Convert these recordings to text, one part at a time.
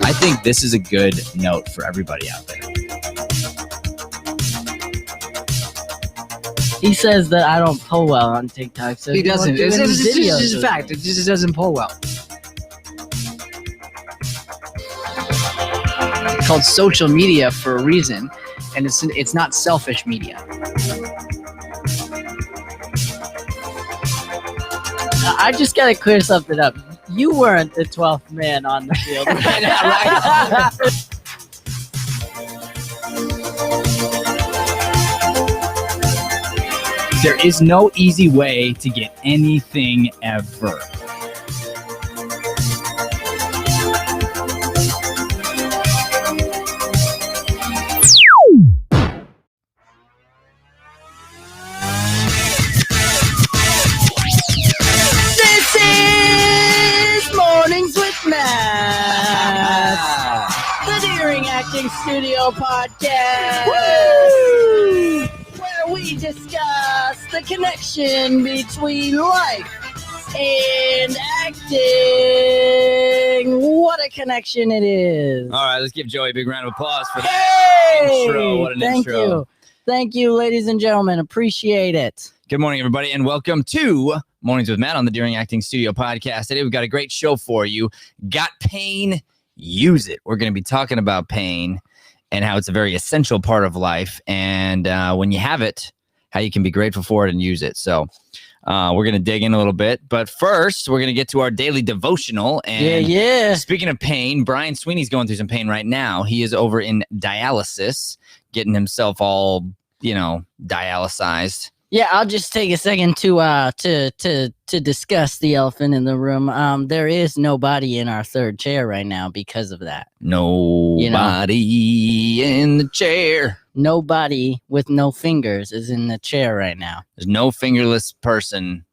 I think this is a good note for everybody out there. He says that I don't pull well on TikTok, so He doesn't. It's just a fact. It just doesn't pull well. It's called social media for a reason, and it's not selfish media. I just gotta clear something up. You weren't the 12th man on the field. There is no easy way to get anything ever. This is Mornings with Matt, the Deering Acting Studio podcast, where we discuss the connection between life and acting. What a connection it is. All right, let's give Joey a big round of applause for that intro. What an Thank intro. you. Thank you, ladies and gentlemen. Appreciate it. Good morning, everybody, and welcome to Mornings with Matt on the Deering Acting Studio podcast. Today, we've got a great show for you. Got pain? Use it. We're going to be talking about pain and how it's a very essential part of life. And when you have it, how you can be grateful for it and use it. So we're going to dig in a little bit. But first, we're going to get to our daily devotional. And Yeah. speaking of pain, Brian Sweeney's going through some pain right now. He is over in dialysis, getting himself all, dialysized. Yeah, I'll just take a second to discuss the elephant in the room. There is nobody in our third chair right now because of that. Nobody in the chair. Nobody with no fingers is in the chair right now. There's no fingerless person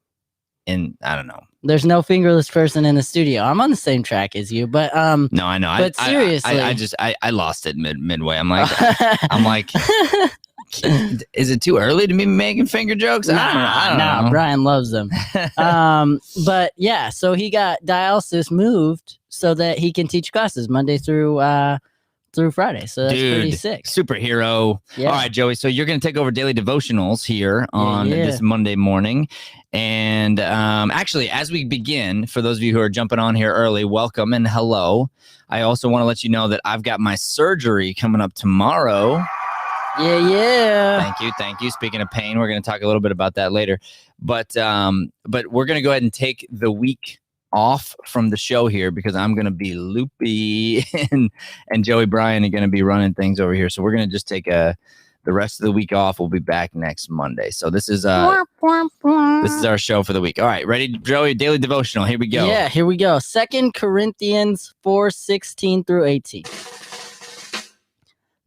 in, I don't know. There's no fingerless person in the studio. I'm on the same track as you, but No, I know. But seriously, I lost it midway. I'm like, is it too early to be making finger jokes? I don't know. Brian loves them. But yeah, so he got dialysis moved so that he can teach classes Monday through Friday. So that's pretty sick. Superhero. Yeah. All right, Joey. So you're going to take over daily devotionals here on this Monday morning. And actually, as we begin, for those of you who are jumping on here early, welcome and hello. I also want to let you know that I've got my surgery coming up tomorrow. Yeah. Thank you. Speaking of pain, we're going to talk a little bit about that later. But we're going to go ahead and take the week off from the show here because I'm going to be loopy and Joey Bryan are going to be running things over here. So we're going to just take the rest of the week off. We'll be back next Monday. So this is our show for the week. All right, ready, Joey? Daily devotional. Here we go. Yeah, here we go. 2 Corinthians 4:16 through 18.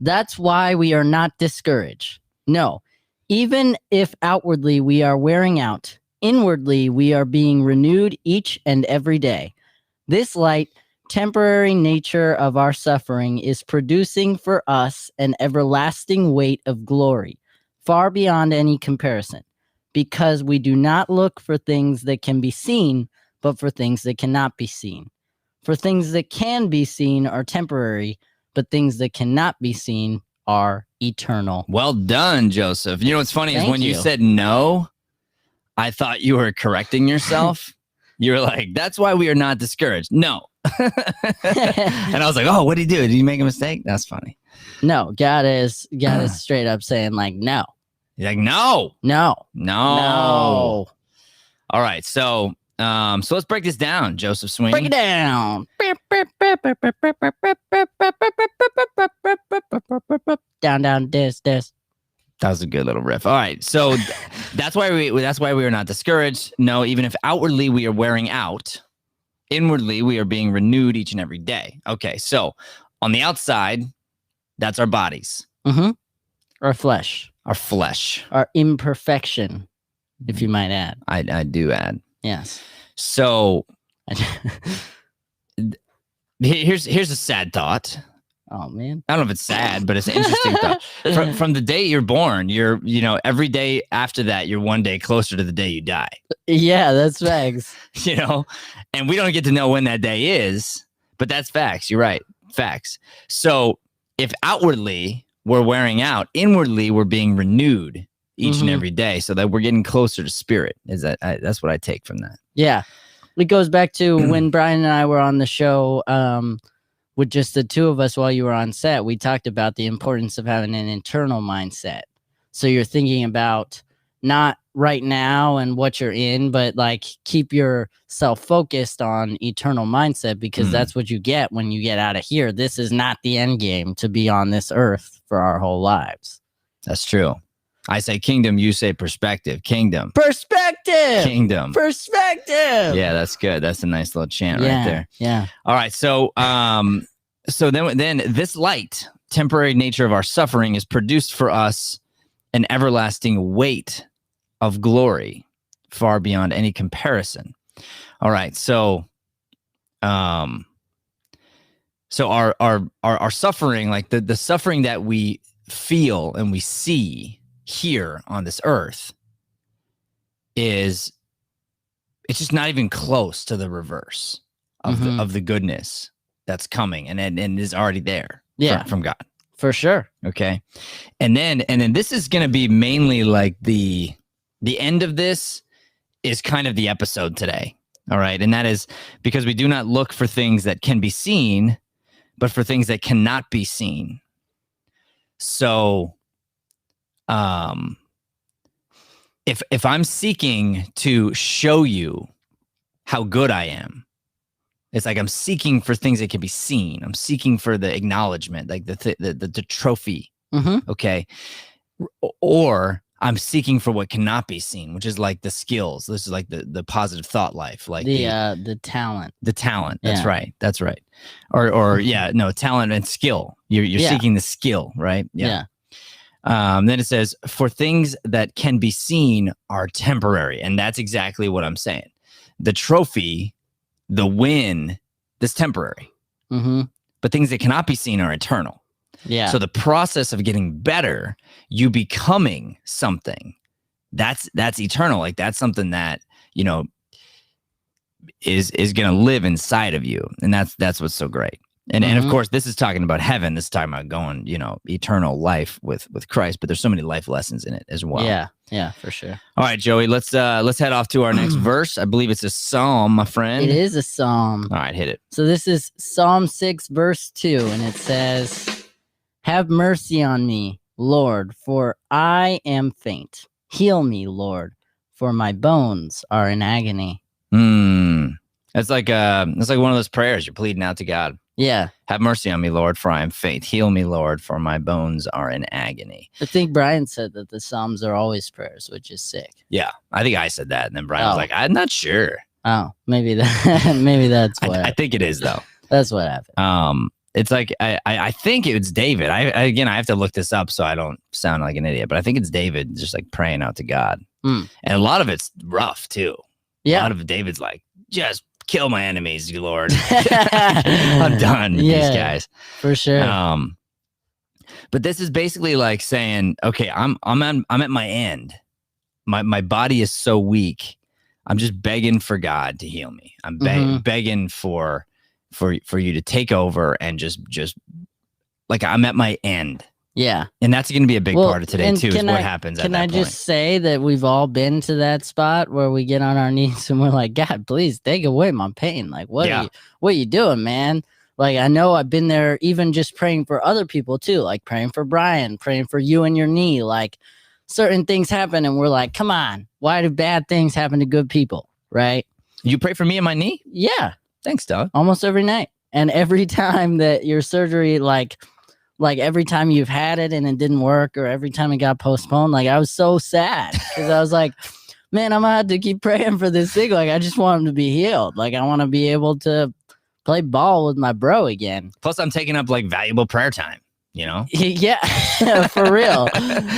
That's why we are not discouraged. No, even if outwardly we are wearing out, inwardly we are being renewed each and every day. This light, temporary nature of our suffering is producing for us an everlasting weight of glory, far beyond any comparison, because we do not look for things that can be seen, but for things that cannot be seen. For things that can be seen are temporary, but things that cannot be seen are eternal. Well done, Joseph. You know what's funny is when you said no, I thought you were correcting yourself. You were like, that's why we are not discouraged. No. And I was like, oh, what did he do? Did he make a mistake? That's funny. No, God is straight up saying like, no. He's like, no. All right. So let's break this down, Joseph Sweeney. Break it down. Down, this. That was a good little riff. All right, so that's why we are not discouraged. No, even if outwardly we are wearing out, inwardly we are being renewed each and every day. Okay, so on the outside, that's our bodies. Mm-hmm. Our flesh. Our imperfection, if you might add. I do add. Yes. So here's a sad thought. Oh man, I don't know if it's sad, but it's an interesting thought. From the day you're born, every day after that, you're one day closer to the day you die. Yeah, that's facts. And we don't get to know when that day is, but that's facts. You're right. Facts. So if outwardly we're wearing out, inwardly we're being renewed each and every day, so that we're getting closer to spirit. That's what I take from that. Yeah. It goes back to when Brian and I were on the show with just the two of us while you were on set. We talked about the importance of having an internal mindset. So you're thinking about not right now and what you're in, but like keep yourself focused on eternal mindset, because that's what you get when you get out of here. This is not the end game to be on this earth for our whole lives. That's true. I say kingdom, you say perspective. Kingdom. Perspective. Kingdom. Perspective. Yeah, that's good. That's a nice little chant right there. Yeah. All right. So then this light, temporary nature of our suffering is produced for us an everlasting weight of glory far beyond any comparison. All right. So our suffering, like the suffering that we feel and we see here on this earth, it's just not even close to the reverse of the goodness that's coming and is already there from God. For sure. Okay. And then this is going to be mainly like the end of this is kind of the episode today. All right. And that is because we do not look for things that can be seen, but for things that cannot be seen. So, if I'm seeking to show you how good I am, it's like I'm seeking for things that can be seen. I'm seeking for the acknowledgement, like the trophy. Okay. Or I'm seeking for what cannot be seen, which is like the skills. This is like the positive thought life, like the talent. The talent. That's right. That's right. Or talent and skill. You're seeking the skill, right? Yeah. Then it says, for things that can be seen are temporary. And that's exactly what I'm saying. The trophy, the win, that's temporary. But things that cannot be seen are eternal. Yeah. So the process of getting better, you becoming something, that's eternal. Like that's something that, is going to live inside of you. And that's what's so great. And of course, this is talking about heaven. This is talking about going, eternal life with Christ. But there's so many life lessons in it as well. Yeah, for sure. All right, Joey, let's head off to our next verse. I believe it's a psalm, my friend. It is a psalm. All right, hit it. So this is Psalm 6, verse 2, and it says, "Have mercy on me, Lord, for I am faint. Heal me, Lord, for my bones are in agony." That's like one of those prayers you're pleading out to God. Yeah. Have mercy on me, Lord, for I am faint. Heal me, Lord, for my bones are in agony. I think Brian said that the Psalms are always prayers, which is sick. Yeah, I think I said that. And then Brian was like, I'm not sure. Oh, maybe that's what I think it is, though. That's what happened. It's like, I think it's David. I have to look this up so I don't sound like an idiot, but I think it's David just like praying out to God. And a lot of it's rough, too. Yeah. A lot of David's like, just kill my enemies, you Lord. I'm done with these guys. For sure. But this is basically like saying, okay, I'm at my end. My body is so weak. I'm just begging for God to heal me. I'm begging for you to take over and just like I'm at my end. Yeah. And that's going to be a big part of today too, is what happens at that point. Can I just say that we've all been to that spot where we get on our knees and we're like, God, please take away my pain. Like, what are you doing, man? Like, I know I've been there even just praying for other people too, like praying for Brian, praying for you and your knee. Like certain things happen and we're like, come on, why do bad things happen to good people? Right? You pray for me and my knee? Yeah. Thanks, Doug. Almost every night. And every time that your surgery, like every time you've had it and it didn't work, or every time it got postponed, like I was so sad because I was like, man, I'm gonna have to keep praying for this thing. Like I just want him to be healed. Like I want to be able to play ball with my bro again. Plus I'm taking up like valuable prayer time, Yeah, for real.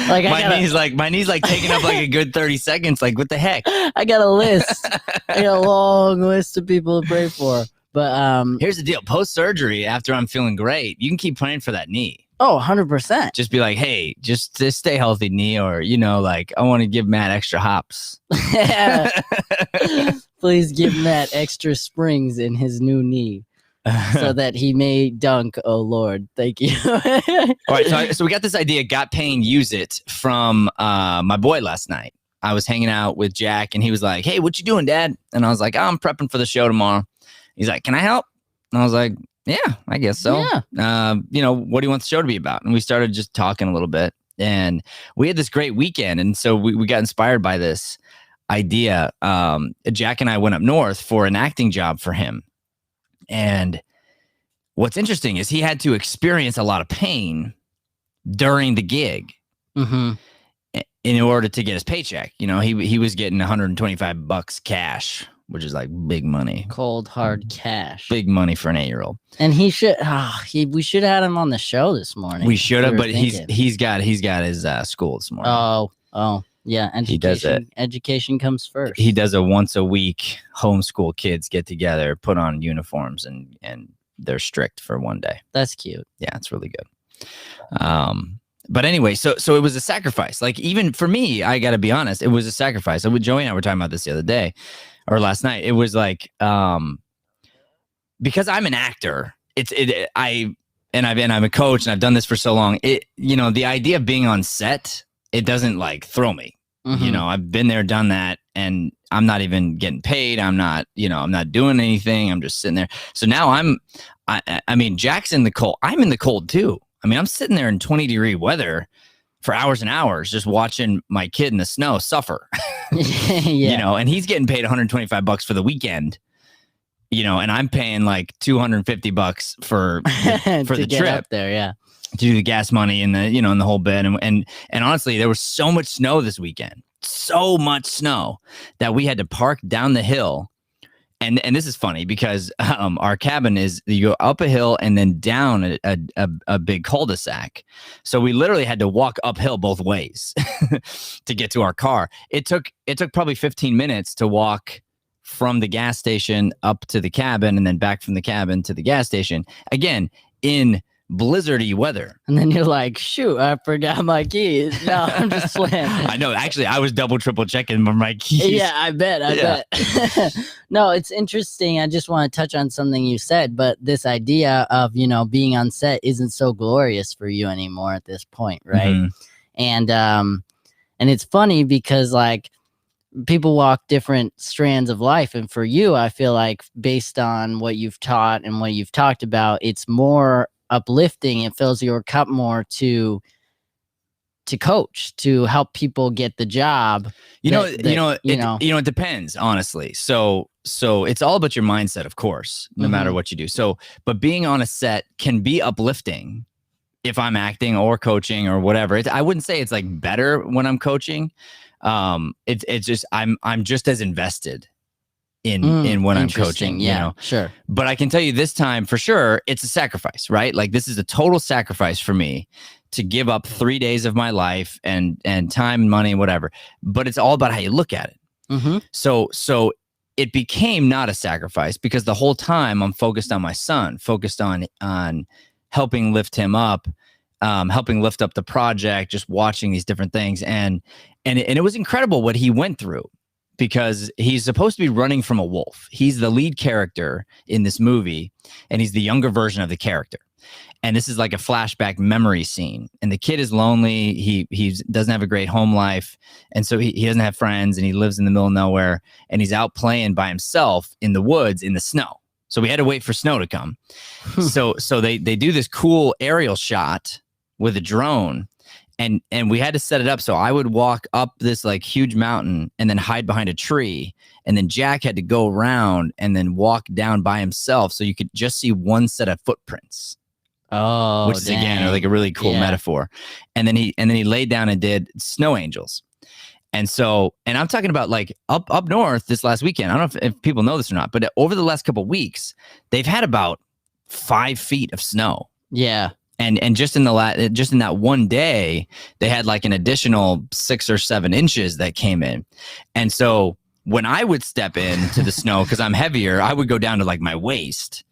Like my knee's like taking up like a good 30 seconds. Like what the heck? I got a list. I got a long list of people to pray for. But here's the deal. Post-surgery, after I'm feeling great, you can keep praying for that knee. Oh, 100%. Just be like, hey, just stay healthy, knee. Or, like, I want to give Matt extra hops. Please give Matt extra springs in his new knee. so that he may dunk. Oh Lord, thank you. All right, so we got this idea. Got Payne use it from my boy last night. I was hanging out with Jack, and he was like, "Hey, what you doing, Dad?" And I was like, "I'm prepping for the show tomorrow." He's like, "Can I help?" And I was like, "Yeah, I guess so." Yeah. What do you want the show to be about? And we started just talking a little bit, and we had this great weekend, and so we got inspired by this idea. Jack and I went up north for an acting job for him, and what's interesting is he had to experience a lot of pain during the gig. Mm-hmm. In order to get his paycheck. He was getting $125 cash, which is like big money. Cold hard cash. Big money for an 8-year-old. And we should have had him on the show this morning. We should have, but he's got his school this morning. Oh, yeah. Education comes first. He does a once a week homeschool kids get together, put on uniforms, and they're strict for one day. That's cute. Yeah, it's really good. But anyway, so it was a sacrifice. Like, even for me, I got to be honest, it was a sacrifice. So Joey and I were talking about this the other day or last night. It was like, because I'm an actor, I'm a coach, and I've done this for so long. The idea of being on set, it doesn't like throw me. Mm-hmm. I've been there, done that, and I'm not even getting paid. I'm not doing anything. I'm just sitting there. So now I mean, Jack's in the cold. I'm in the cold too. I mean, I'm sitting there in 20-degree weather for hours and hours, just watching my kid in the snow suffer. Yeah. And he's getting paid $125 for the weekend. And I'm paying like $250 for the get trip up there. Yeah, to do the gas money and the and the whole bit. And honestly, there was so much snow this weekend, so much snow that we had to park down the hill. And this is funny because our cabin is, you go up a hill and then down a big cul-de-sac. So we literally had to walk uphill both ways to get to our car. It took probably 15 minutes to walk from the gas station up to the cabin and then back from the cabin to the gas station. Again, in blizzardy weather. And then you're like, shoot, I forgot my keys. No, I'm just playing. I know. Actually, I was triple checking my keys. Yeah, I bet. No, it's interesting. I just want to touch on something you said, but this idea of, being on set isn't so glorious for you anymore at this point, right? Mm-hmm. And it's funny because like people walk different strands of life. And for you, I feel like based on what you've taught and what you've talked about, it's more uplifting. It fills your cup more to coach, to help people get the job. It depends, honestly. So it's all about your mindset, of course, no matter what you do. So, but being on a set can be uplifting if I'm acting or coaching or whatever. I wouldn't say it's like better when I'm coaching. It's just, I'm just as invested in when I'm coaching, Sure. But I can tell you this time for sure, it's a sacrifice, right? Like this is a total sacrifice for me to give up 3 days of my life and time and money, whatever. But it's all about how you look at it. Mm-hmm. So it became not a sacrifice because the whole time I'm focused on my son, focused on helping lift him up, helping lift up the project, just watching these different things. And it was incredible what he went through. Because he's supposed to be running from a wolf. He's the lead character in this movie, and he's the younger version of the character. And this is like a flashback memory scene. And the kid is lonely. He doesn't have a great home life. And so he doesn't have friends, and he lives in the middle of nowhere. And he's out playing by himself in the woods in the snow. So we had to wait for snow to come. So they do this cool aerial shot with a drone. And we had to set it up so I would walk up this like huge mountain and then hide behind a tree. And then Jack had to go around and then walk down by himself so you could just see one set of footprints. Oh, which is again like a really cool metaphor. And then he laid down and did snow angels. And I'm talking about like up north this last weekend. I don't know if people know this or not, but over the last couple of weeks, they've had about 5 feet of snow. Yeah. And just in that one day, they had like an additional 6 or 7 inches that came in. And so when I would step into the snow, because I'm heavier, I would go down to like my waist.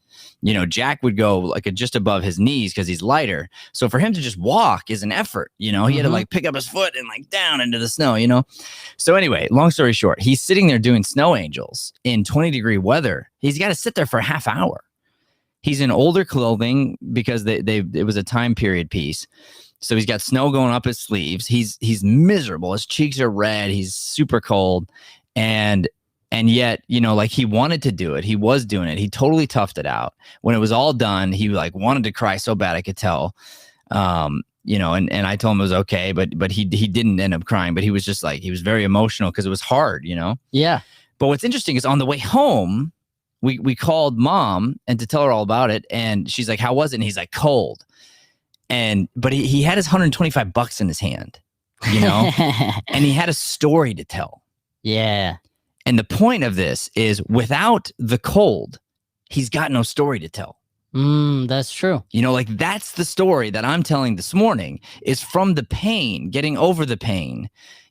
Jack would go like just above his knees because he's lighter. So for him to just walk is an effort. He had to like pick up his foot and like down into the snow, So anyway, long story short, he's sitting there doing snow angels in 20-degree weather. He's got to sit there for a half hour. He's in older clothing because it was a time period piece. So he's got snow going up his sleeves. He's miserable. His cheeks are red. He's super cold. And yet, like he wanted to do it. He was doing it. He totally toughed it out. When it was all done, he like wanted to cry so bad I could tell. And I told him it was okay, but he didn't end up crying. But he was just like, he was very emotional because it was hard, Yeah. But what's interesting is on the way home, we called mom and to tell her all about it. And she's like, how was it? And he's like, cold. But he had his $125 in his hand, and he had a story to tell. Yeah. And the point of this is without the cold, he's got no story to tell. That's true. Like that's the story that I'm telling this morning is from the pain, getting over the pain,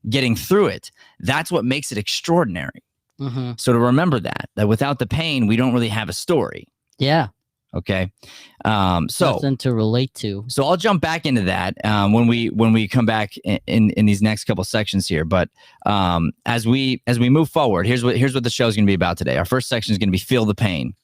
getting through it. That's what makes it extraordinary. Mm-hmm. So to remember that without the pain, we don't really have a story. Yeah. Okay. Something to relate to. So I'll jump back into that when we come back in these next couple sections here. But as we move forward, here's what the show is going to be about today. Our first section is going to be feel the pain.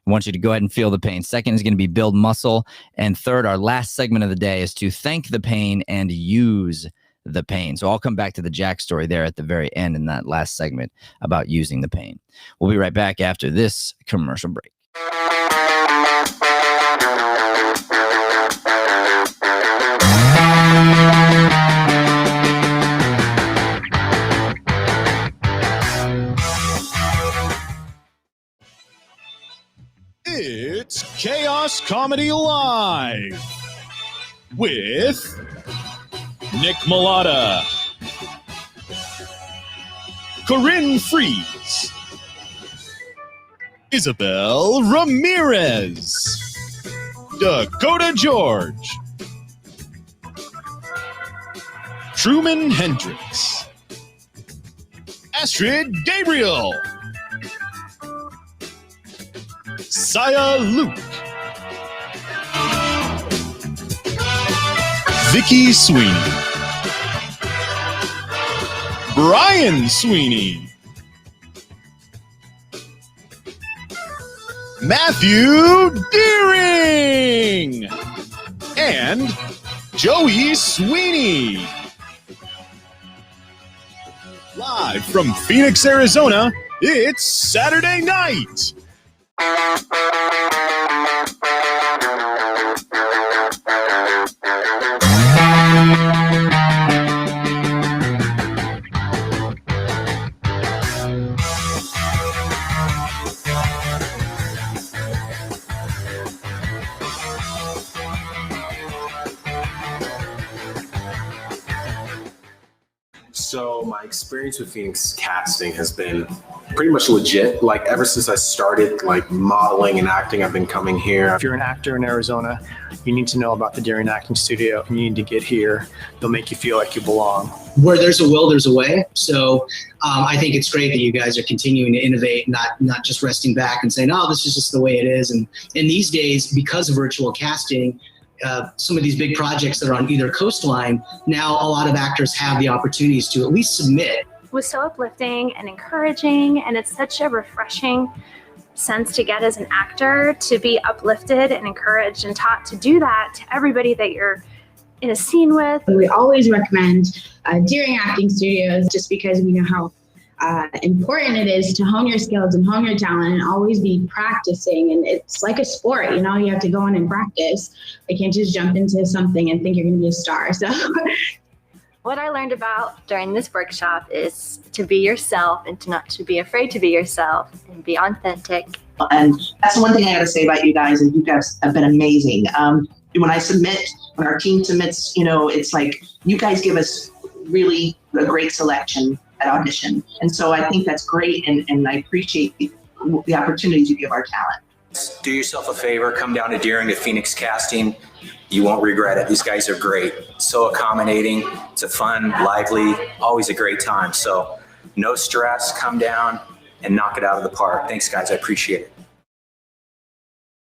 I want you to go ahead and feel the pain. Second is going to be build muscle. And third, our last segment of the day is to thank the pain and use the pain. So I'll come back to the Jack story there at the very end in that last segment about using the pain. We'll be right back after this commercial break. It's Chaos Comedy Live with Nick Mulata, Corinne Freeze, Isabel Ramirez, Dakota George, Truman Hendricks, Astrid Gabriel, Saya Luke, Vicky Sweeney, Brian Sweeney, Matthew Deering, and Joey Sweeney. Live from Phoenix, Arizona, it's Saturday night. So my experience with Phoenix casting has been pretty much legit. Like ever since I started like modeling and acting, I've been coming here. If you're an actor in Arizona, you need to know about the Deering Acting Studio. You need to get here. They'll make you feel like you belong. Where there's a will, there's a way. So I think it's great that you guys are continuing to innovate, not just resting back and saying, oh, this is just the way it is. And these days, because of virtual casting, some of these big projects that are on either coastline, now a lot of actors have the opportunities to at least submit. It was so uplifting and encouraging, and it's such a refreshing sense to get as an actor, to be uplifted and encouraged and taught to do that to everybody that you're in a scene with. We always recommend Deering Acting Studios just because we know how important it is to hone your skills and hone your talent and always be practicing. And it's like a sport, you have to go in and practice. You can't just jump into something and think you're going to be a star. So what I learned about during this workshop is to be yourself and to not to be afraid to be yourself and be authentic. And that's the one thing I got to say about you guys, and you guys have been amazing. When our team submits, it's like you guys give us really a great selection at audition. And so I think that's great, and I appreciate the opportunities you give our talent. Do yourself a favor, come down to Deering to Phoenix Casting. You won't regret it. These guys are great. So accommodating. It's a fun, lively, always a great time. So no stress, come down and knock it out of the park. Thanks, guys. I appreciate it.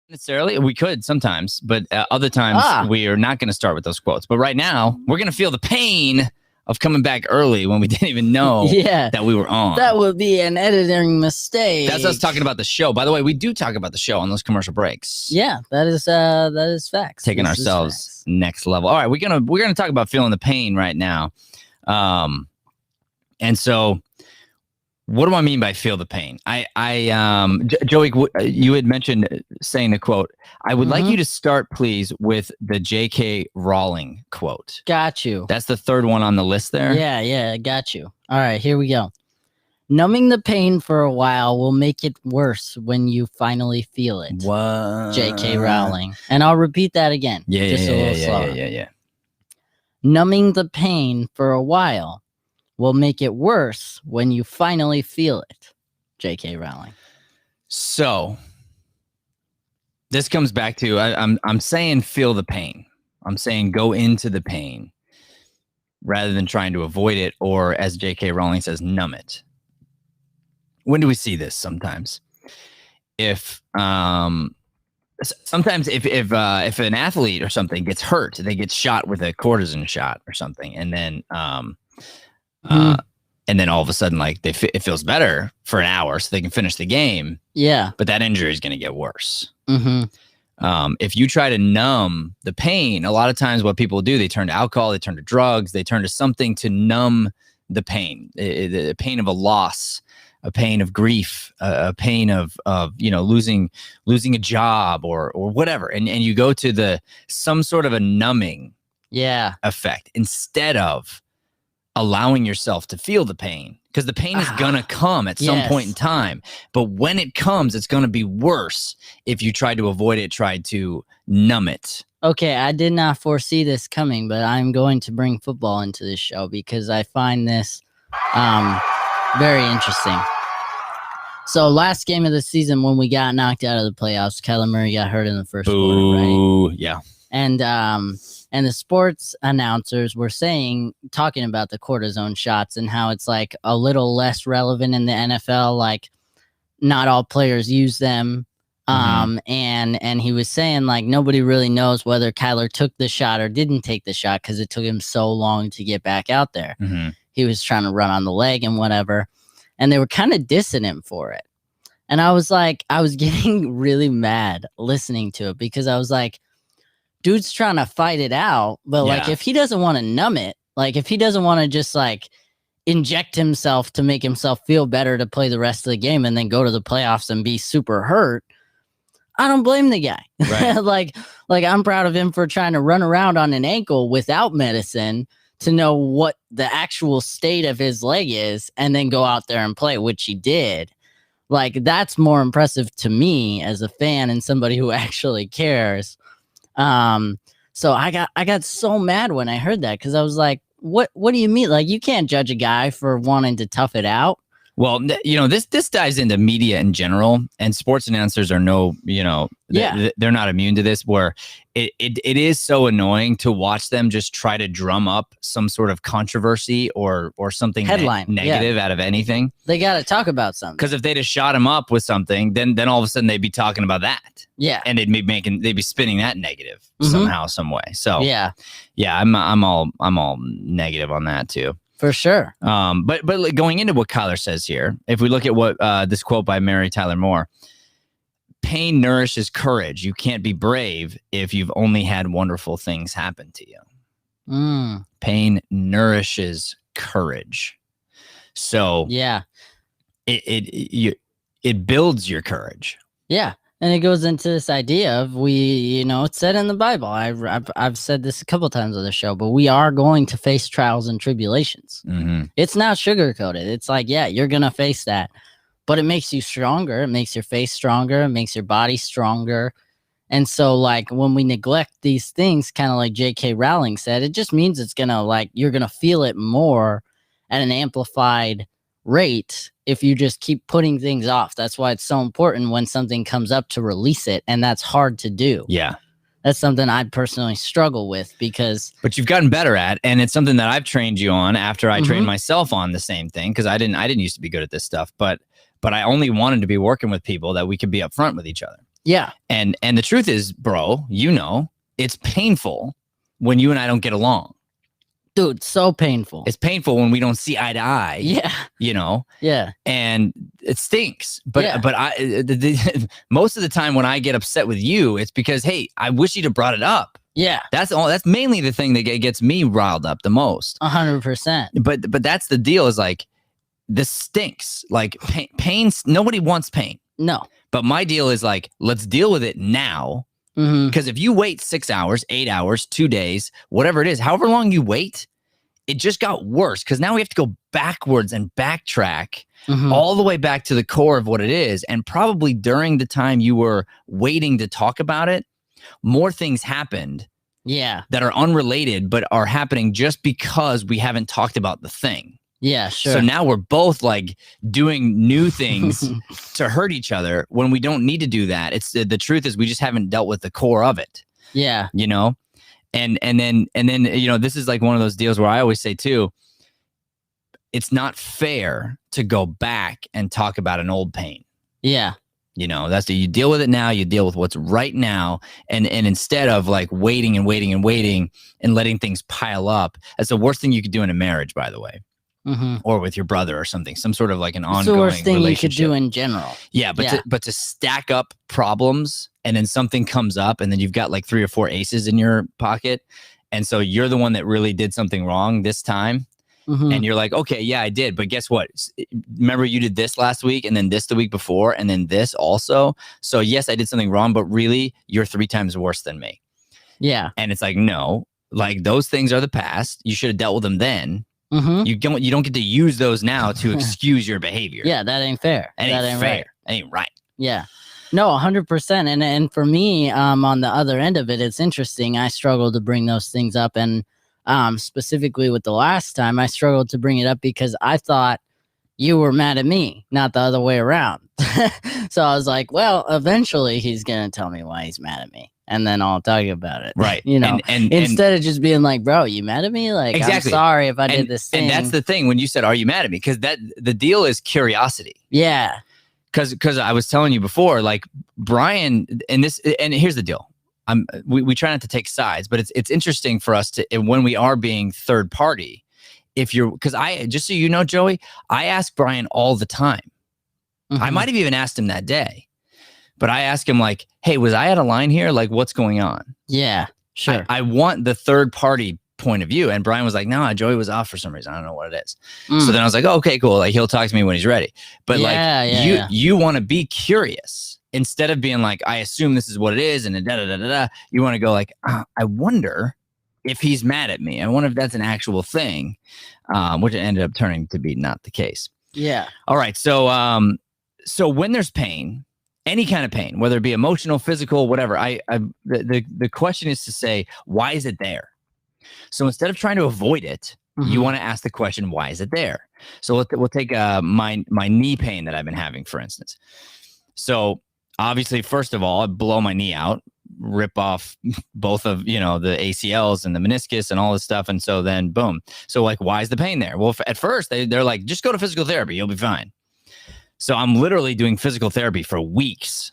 Necessarily, we could sometimes, but other times we are not going to start with those quotes. But right now, we're going to feel the pain of coming back early when we didn't even know that we were on. That would be an editing mistake. That's us talking about the show. By the way, we do talk about the show on those commercial breaks. Yeah, that is facts. Taking ourselves next level. All right, we're gonna talk about feeling the pain right now. And so what do I mean by feel the pain? Joey, you had mentioned saying the quote. I would like you to start, please, with the J.K. Rowling quote. Got you. That's the third one on the list there. Yeah, got you. All right, here we go. Numbing the pain for a while will make it worse when you finally feel it. What? J.K. Rowling. And I'll repeat that again. Just a little slower. Yeah. Numbing the pain for a while will make it worse when you finally feel it. J.K. Rowling. So this comes back to I'm saying feel the pain. I'm saying go into the pain rather than trying to avoid it, or as J.K. Rowling says, numb it. When do we see this? Sometimes, if an athlete or something gets hurt, they get shot with a cortisone shot or something, and then all of a sudden, like it feels better for an hour, so they can finish the game. Yeah, but that injury is going to get worse. Mm-hmm. If you try to numb the pain, a lot of times what people do, they turn to alcohol, they turn to drugs, they turn to something to numb the pain, the pain of a loss, a pain of grief, a pain of losing a job or whatever, and you go to some sort of a numbing effect instead of allowing yourself to feel the pain, because the pain is gonna come at some point in time, but when it comes, it's gonna be worse if you try to avoid it, try to numb it. Okay, I did not foresee this coming, but I'm going to bring football into this show because I find this very interesting. So last game of the season, when we got knocked out of the playoffs, Kyler Murray got hurt in the first quarter, right? Yeah. And the sports announcers were talking about the cortisone shots and how it's like a little less relevant in the NFL. Like not all players use them. And he was saying like nobody really knows whether Kyler took the shot or didn't take the shot because it took him so long to get back out there. He was trying to run on the leg and whatever. And they were kind of dissing him for it. And I was getting really mad listening to it because I was like, dude's trying to fight it out, but like if he doesn't want to numb it, like if he doesn't want to just like inject himself to make himself feel better to play the rest of the game and then go to the playoffs and be super hurt, I don't blame the guy. Right. like I'm proud of him for trying to run around on an ankle without medicine to know what the actual state of his leg is and then go out there and play, which he did. Like that's more impressive to me as a fan and somebody who actually cares. So I got so mad when I heard that because I was like, what do you mean? Like you can't judge a guy for wanting to tough it out. Well, this dives into media in general, and sports announcers are they're not immune to this, where it is so annoying to watch them just try to drum up some sort of controversy or something negative out of anything. They got to talk about something. Because if they just shot him up with something, then all of a sudden they'd be talking about that. Yeah. And they'd be spinning that negative somehow, some way. So yeah, I'm all negative on that too. For sure. But going into what Kyler says here, if we look at what this quote by Mary Tyler Moore, pain nourishes courage. You can't be brave if you've only had wonderful things happen to you. Pain nourishes courage. So yeah, it builds your courage. Yeah. And it goes into this idea of it's said in the Bible. I've said this a couple times on the show, but we are going to face trials and tribulations. It's not sugarcoated. It's like, yeah, you're going to face that, but it makes you stronger. It makes your face stronger. It makes your body stronger. And so like when we neglect these things, kind of like J.K. Rowling said, it just means you're going to feel it more at an amplified rate if you just keep putting things off. That's why it's so important when something comes up to release it, and that's hard to do. Yeah. That's something I personally struggle with but you've gotten better at, and it's something that I've trained you on after I trained myself on the same thing, because I didn't used to be good at this stuff, but I only wanted to be working with people that we could be upfront with each other. Yeah. And the truth is, bro, it's painful when you and I don't get along. Dude, so painful. It's painful when we don't see eye to eye. Yeah. You know? Yeah. And it stinks. But Yeah. but most of the time when I get upset with you, it's because, hey, I wish you'd have brought it up. Yeah. That's mainly the thing that gets me riled up the most. 100%. But that's the deal, is like, this stinks. Like pain, nobody wants pain. No. But my deal is like, let's deal with it now. Because if you wait 6 hours, 8 hours, 2 days, whatever it is, however long you wait, it just got worse. Because now we have to go backwards and backtrack all the way back to the core of what it is. And probably during the time you were waiting to talk about it, more things happened. Yeah. That are unrelated, but are happening just because we haven't talked about the thing. Yeah, sure. So now we're both like doing new things to hurt each other when we don't need to do that. It's the truth is we just haven't dealt with the core of it. Yeah. You know? And then, you know, this is like one of those deals where I always say too, it's not fair to go back and talk about an old pain. Yeah. You know, you deal with it now, you deal with what's right now. And instead of like waiting and waiting and waiting and letting things pile up, that's the worst thing you could do in a marriage, by the way. Or with your brother or something, some sort of like an ongoing it's the worst thing you could relationship. do in general. Yeah, but to stack up problems and then something comes up and then you've got like 3 or 4 aces in your pocket. And so you're the one that really did something wrong this time. And you're like, okay, yeah, I did. But guess what? Remember you did this last week and then this the week before and then this also. So yes, I did something wrong, but really you're 3 times worse than me. Yeah. And it's like, no, like those things are the past. You should have dealt with them then. You don't get to use those now to excuse your behavior. Yeah, that ain't fair. That ain't fair. Right. That ain't right. Yeah. No, 100%. And for me, on the other end of it, it's interesting. I struggle to bring those things up. And specifically with the last time, I struggled to bring it up because I thought you were mad at me, not the other way around. So I was like, well, eventually he's going to tell me why he's mad at me. And then I'll talk about it. Right. You know, instead of just being like, bro, you mad at me? Like, exactly. I'm sorry if I did this thing. And that's the thing when you said, are you mad at me? Because the deal is curiosity. Yeah. Because I was telling you before, like Brian, and here's the deal. We try not to take sides, but it's interesting for us to, when we are being third party, because just so you know, Joey, I ask Brian all the time. I might have even asked him that day. But I ask him like, hey, was I out of line here? Like, what's going on? Yeah, sure. I want the third party point of view. And Brian was like, no, Joey was off for some reason. I don't know what it is. So then I was like, oh, okay, cool. Like he'll talk to me when he's ready. But you want to be curious instead of being like, I assume this is what it is. And da-da-da-da-da. You want to go like, I wonder if he's mad at me. I wonder if that's an actual thing, which ended up turning to be not the case. Yeah. All right. So when there's pain, any kind of pain, whether it be emotional, physical, whatever, the question is to say, why is it there? So instead of trying to avoid it, you want to ask the question, why is it there? So we'll take my knee pain that I've been having, for instance. So obviously, first of all, I blow my knee out, rip off both of, the ACLs and the meniscus and all this stuff. And so then boom. So like, why is the pain there? Well, at first they're like, just go to physical therapy. You'll be fine. So I'm literally doing physical therapy for weeks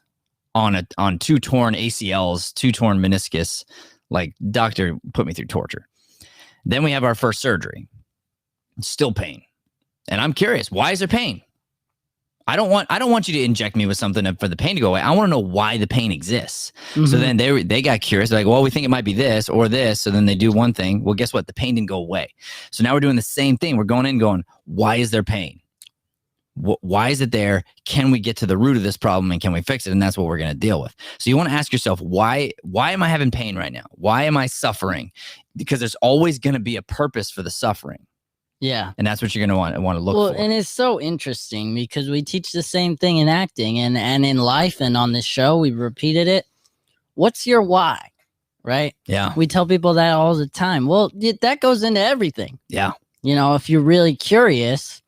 on 2 torn ACLs, 2 torn meniscus. Like doctor put me through torture. Then we have our first surgery. Still pain. And I'm curious, why is there pain? I don't want you to inject me with something for the pain to go away. I want to know why the pain exists. So then they got curious. They're like, well, we think it might be this or this. So then they do one thing. Well, guess what? The pain didn't go away. So now we're doing the same thing. We're going in going, why is there pain? Why is it there? Can we get to the root of this problem and can we fix it? And that's what we're going to deal with. So you want to ask yourself, why am I having pain right now? Why am I suffering? Because there's always going to be a purpose for the suffering. Yeah. And that's what you're going to want to look for. And it's so interesting because we teach the same thing in acting and in life and on this show, we've repeated it. What's your why? Right? Yeah. We tell people that all the time. Well, that goes into everything. Yeah. If you're really curious,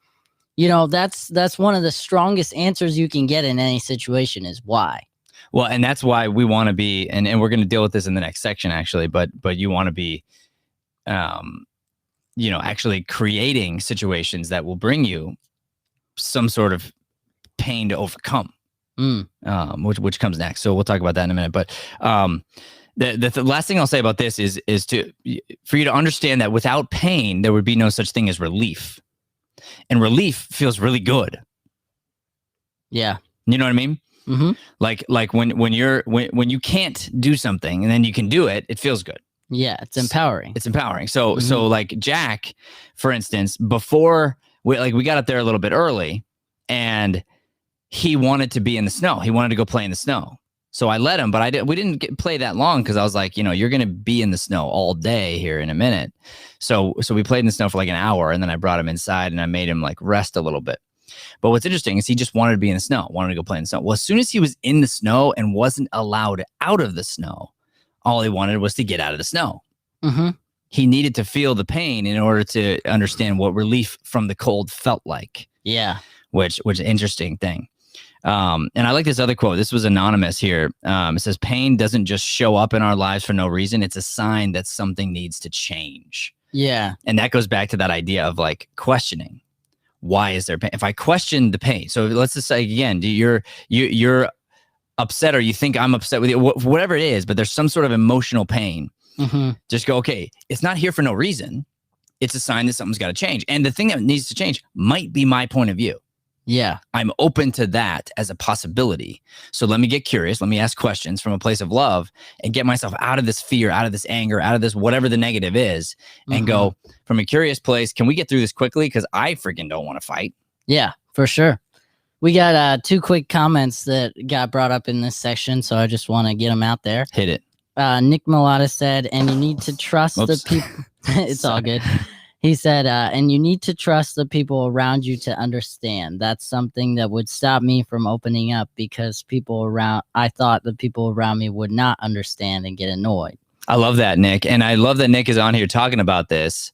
that's one of the strongest answers you can get in any situation is why. Well, and that's why we want to be, and we're going to deal with this in the next section actually, but you want to be, actually creating situations that will bring you some sort of pain to overcome, which comes next. So we'll talk about that in a minute. But The last thing I'll say about this is for you to understand that without pain, there would be no such thing as relief. And relief feels really good. Yeah. You know what I mean? Mm-hmm. Like when you can't do something and then you can do it, it feels good. Yeah, it's empowering. It's empowering. So like Jack, for instance, before we got up there a little bit early, and he wanted to be in the snow. He wanted to go play in the snow. So I let him, but we didn't play that long because I was like, you're going to be in the snow all day here in a minute. So we played in the snow for like an hour, and then I brought him inside and I made him like rest a little bit. But what's interesting is he just wanted to be in the snow, wanted to go play in the snow. Well, as soon as he was in the snow and wasn't allowed out of the snow, all he wanted was to get out of the snow. Mm-hmm. He needed to feel the pain in order to understand what relief from the cold felt like. Yeah. Which is an interesting thing. And I like this other quote. This was anonymous here. It says, pain doesn't just show up in our lives for no reason. It's a sign that something needs to change. Yeah. And that goes back to that idea of like questioning. Why is there pain? If I question the pain, so let's just say again, you're upset, or you think I'm upset with you, whatever it is, but there's some sort of emotional pain. Mm-hmm. Just go, okay, it's not here for no reason. It's a sign that something's got to change. And the thing that needs to change might be my point of view. Yeah. I'm open to that as a possibility. So let me get curious. Let me ask questions from a place of love and get myself out of this fear, out of this anger, out of this whatever the negative is, and go from a curious place. Can we get through this quickly? Because I freaking don't want to fight. Yeah, for sure. We got 2 quick comments that got brought up in this section, so I just want to get them out there. Hit it. Nick Mulata said, and you need to trust the people. It's all good. He said, and you need to trust the people around you to understand. That's something that would stop me from opening up, because I thought the people around me would not understand and get annoyed. I love that, Nick. And I love that Nick is on here talking about this,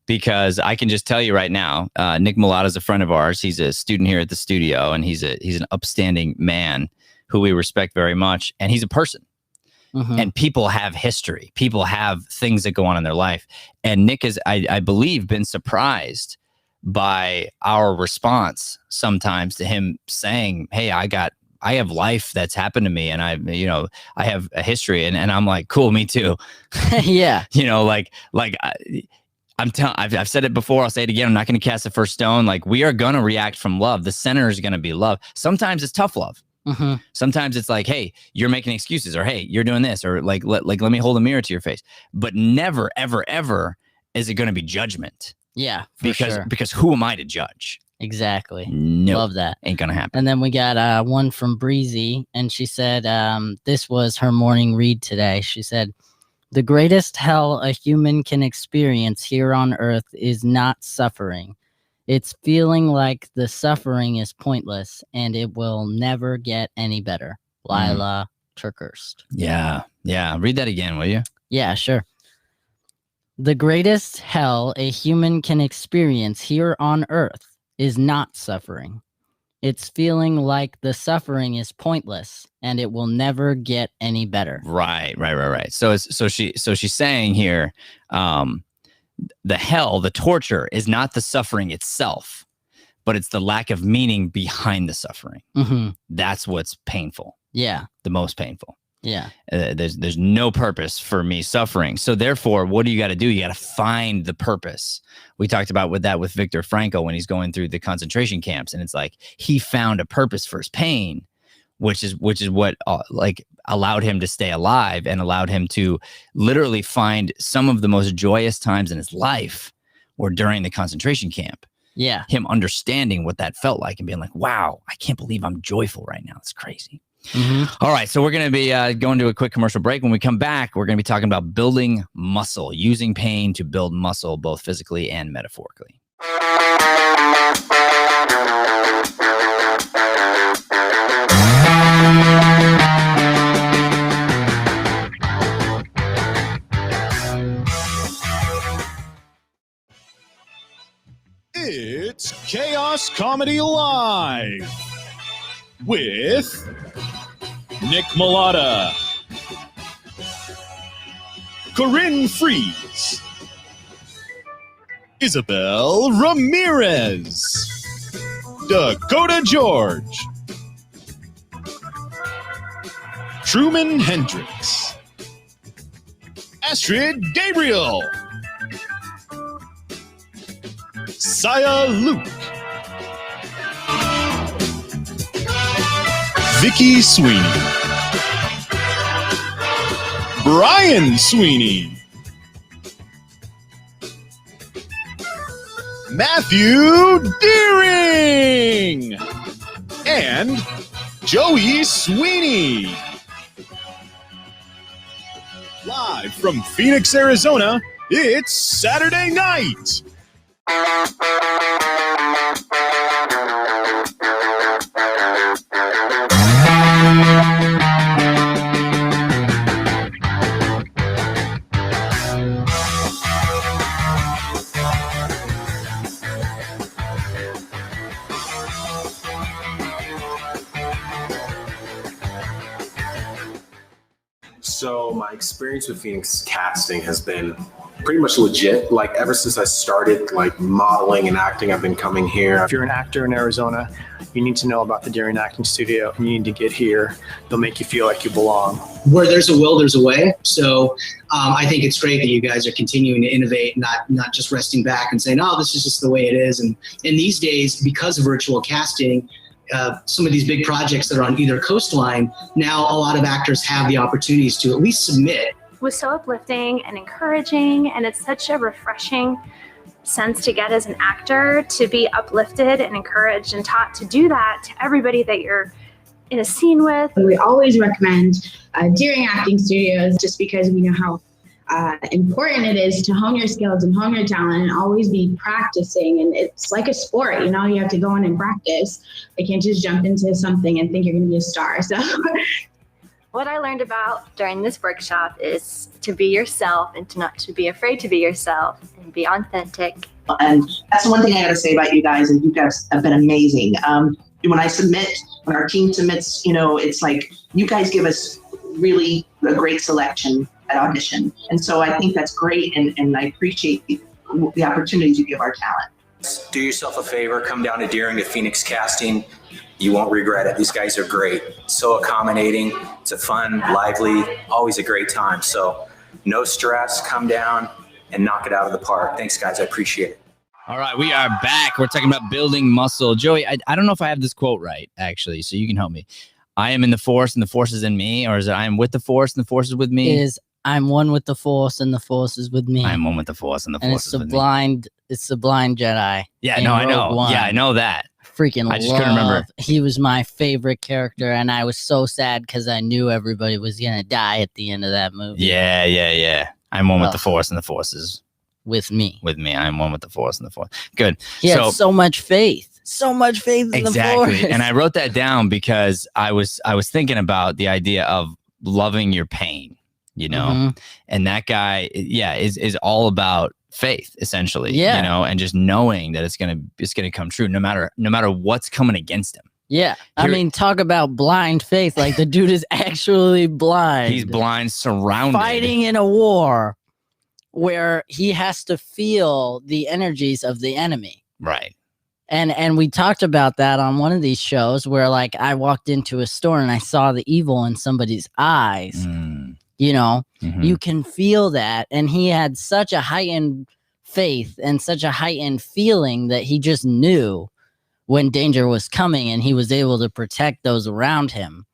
because I can just tell you right now, Nick Mulata is a friend of ours. He's a student here at the studio, and he's an upstanding man who we respect very much. And he's a person. Mm-hmm. And people have history. People have things that go on in their life. And Nick has, I believe, been surprised by our response sometimes to him saying, hey, I have life that's happened to me, and I have a history. And I'm like, cool, me too. Yeah. I've said it before. I'll say it again. I'm not going to cast the first stone. Like, we are going to react from love. The center is going to be love. Sometimes it's tough love. Mm-hmm. Sometimes it's like, hey, you're making excuses, or hey, you're doing this, or let me hold a mirror to your face. But never, ever, ever is it going to be judgment. Yeah, because who am I to judge? Exactly. No, love that. Ain't gonna happen. And then we got one from Breezy, and she said this was her morning read today. She said, the greatest hell a human can experience here on earth is not suffering. It's feeling like the suffering is pointless and it will never get any better. Lila Turkhurst. Yeah. Read that again, will you? Yeah, sure. The greatest hell a human can experience here on earth is not suffering. It's feeling like the suffering is pointless and it will never get any better. Right. So she's saying here, the hell, the torture is not the suffering itself, but it's the lack of meaning behind the suffering. Mm-hmm. That's what's painful. Yeah. The most painful. Yeah. There's no purpose for me suffering. So therefore, what do you got to do? You got to find the purpose. We talked about with Viktor Frankl when he's going through the concentration camps, and it's like he found a purpose for his pain, which is what allowed him to stay alive and allowed him to literally find some of the most joyous times in his life were during the concentration camp. Yeah. Him understanding what that felt like and being like, wow, I can't believe I'm joyful right now. It's crazy. Mm-hmm. All right. So we're going to be going to a quick commercial break. When we come back, we're going to be talking about building muscle, using pain to build muscle, both physically and metaphorically. It's Chaos Comedy Live with Nick Mulata, Corinne Fries, Isabel Ramirez, Dakota George, Truman Hendricks, Astrid Gabriel, Saya Luke, Vicky Sweeney, Brian Sweeney, Matthew Deering, and Joey Sweeney. Live from Phoenix, Arizona, it's Saturday night. So my experience with Phoenix casting has been pretty much legit. Like ever since I started like modeling and acting, I've been coming here. If you're an actor in Arizona, you need to know about the Deering Acting Studio. You need to get here. They'll make you feel like you belong. Where there's a will, there's a way. So I think it's great that you guys are continuing to innovate, not just resting back and saying, oh, this is just the way it is. And in these days, because of virtual casting, some of these big projects that are on either coastline, now a lot of actors have the opportunities to at least submit. It was so uplifting and encouraging, and it's such a refreshing sense to get as an actor, to be uplifted and encouraged and taught to do that to everybody that you're in a scene with. We always recommend Deering Acting Studios just because we know how important it is to hone your skills and hone your talent and always be practicing. And it's like a sport, you know, you have to go in and practice. You can't just jump into something and think you're going to be a star. So what I learned about during this workshop is to be yourself and to not to be afraid to be yourself and be authentic. And that's one thing I got to say about you guys, and you guys have been amazing. When our team submits, you know, it's like you guys give us really a great selection at audition. And so I think that's great, and I appreciate the opportunities you give our talent. Do yourself a favor, come down to Deering to Phoenix casting. You won't regret it. These guys are great. So accommodating. It's a fun, lively, always a great time. So no stress, come down and knock it out of the park. Thanks, guys. I appreciate it. All right, we are back. We're talking about building muscle. Joey, I don't know if I have this quote right, actually, so you can help me. I am in the force and the force is in me, or is it I am with the force and the force is with me? It is I'm one with the force and the force is with me. I am one with the force and the force is with me. It's the blind Jedi. Yeah, no, I know. One. Yeah, I know that. Freaking I just couldn't remember. He was my favorite character, and I was so sad because I knew everybody was going to die at the end of that movie. Yeah. I'm one with the force and the force is with me. With me. I'm one with the force and the force. Good. He had so much faith. So much faith in the force. And I wrote that down because I was thinking about the idea of loving your pain, you know, and that guy, is all about faith, essentially, you know, and just knowing that it's gonna come true no matter what's coming against him. Yeah. I mean, talk about blind faith. Like the dude is actually blind. He's blind, surrounded. Fighting in a war where he has to feel the energies of the enemy. Right. And we talked about that on one of these shows where like I walked into a store and I saw the evil in somebody's eyes. You know, you can feel that. And he had such a heightened faith and such a heightened feeling that he just knew when danger was coming, and he was able to protect those around him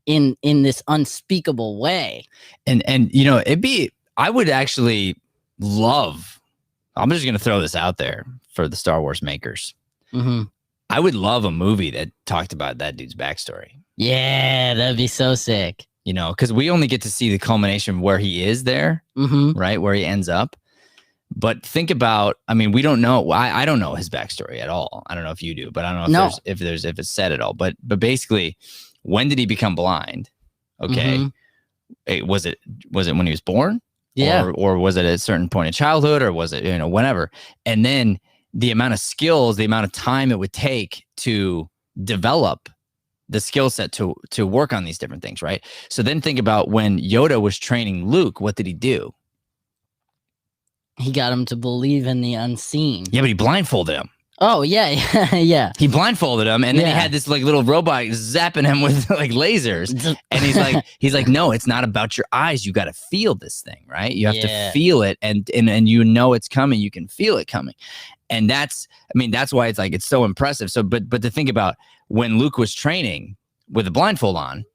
in this unspeakable way. And you know, I would actually love, I'm just going to throw this out there for the Star Wars makers. I would love a movie that talked about that dude's backstory. Yeah, that'd be so sick. You know, because we only get to see the culmination where he is there, right? Where he ends up. But think about, I mean, we don't know. I don't know his backstory at all. I don't know if you do, but I don't know if it's said at all. But basically, when did he become blind? Okay. Was it when he was born? Yeah. Or was it at a certain point in childhood, or was it, you know, whenever? And then the amount of skills, the amount of time it would take to develop the skill set to work on these different things, right? So then think about when Yoda was training Luke, what did he do? He got him to believe in the unseen. Yeah, but he blindfolded him. Oh yeah, yeah. He blindfolded him, and then he Yeah. had this like little robot zapping him with like lasers. And he's like, no, it's not about your eyes. You got to feel this thing, right? You have to feel it, and you know it's coming. You can feel it coming, and that's why it's like it's so impressive. So, but to think about when Luke was training with a blindfold on,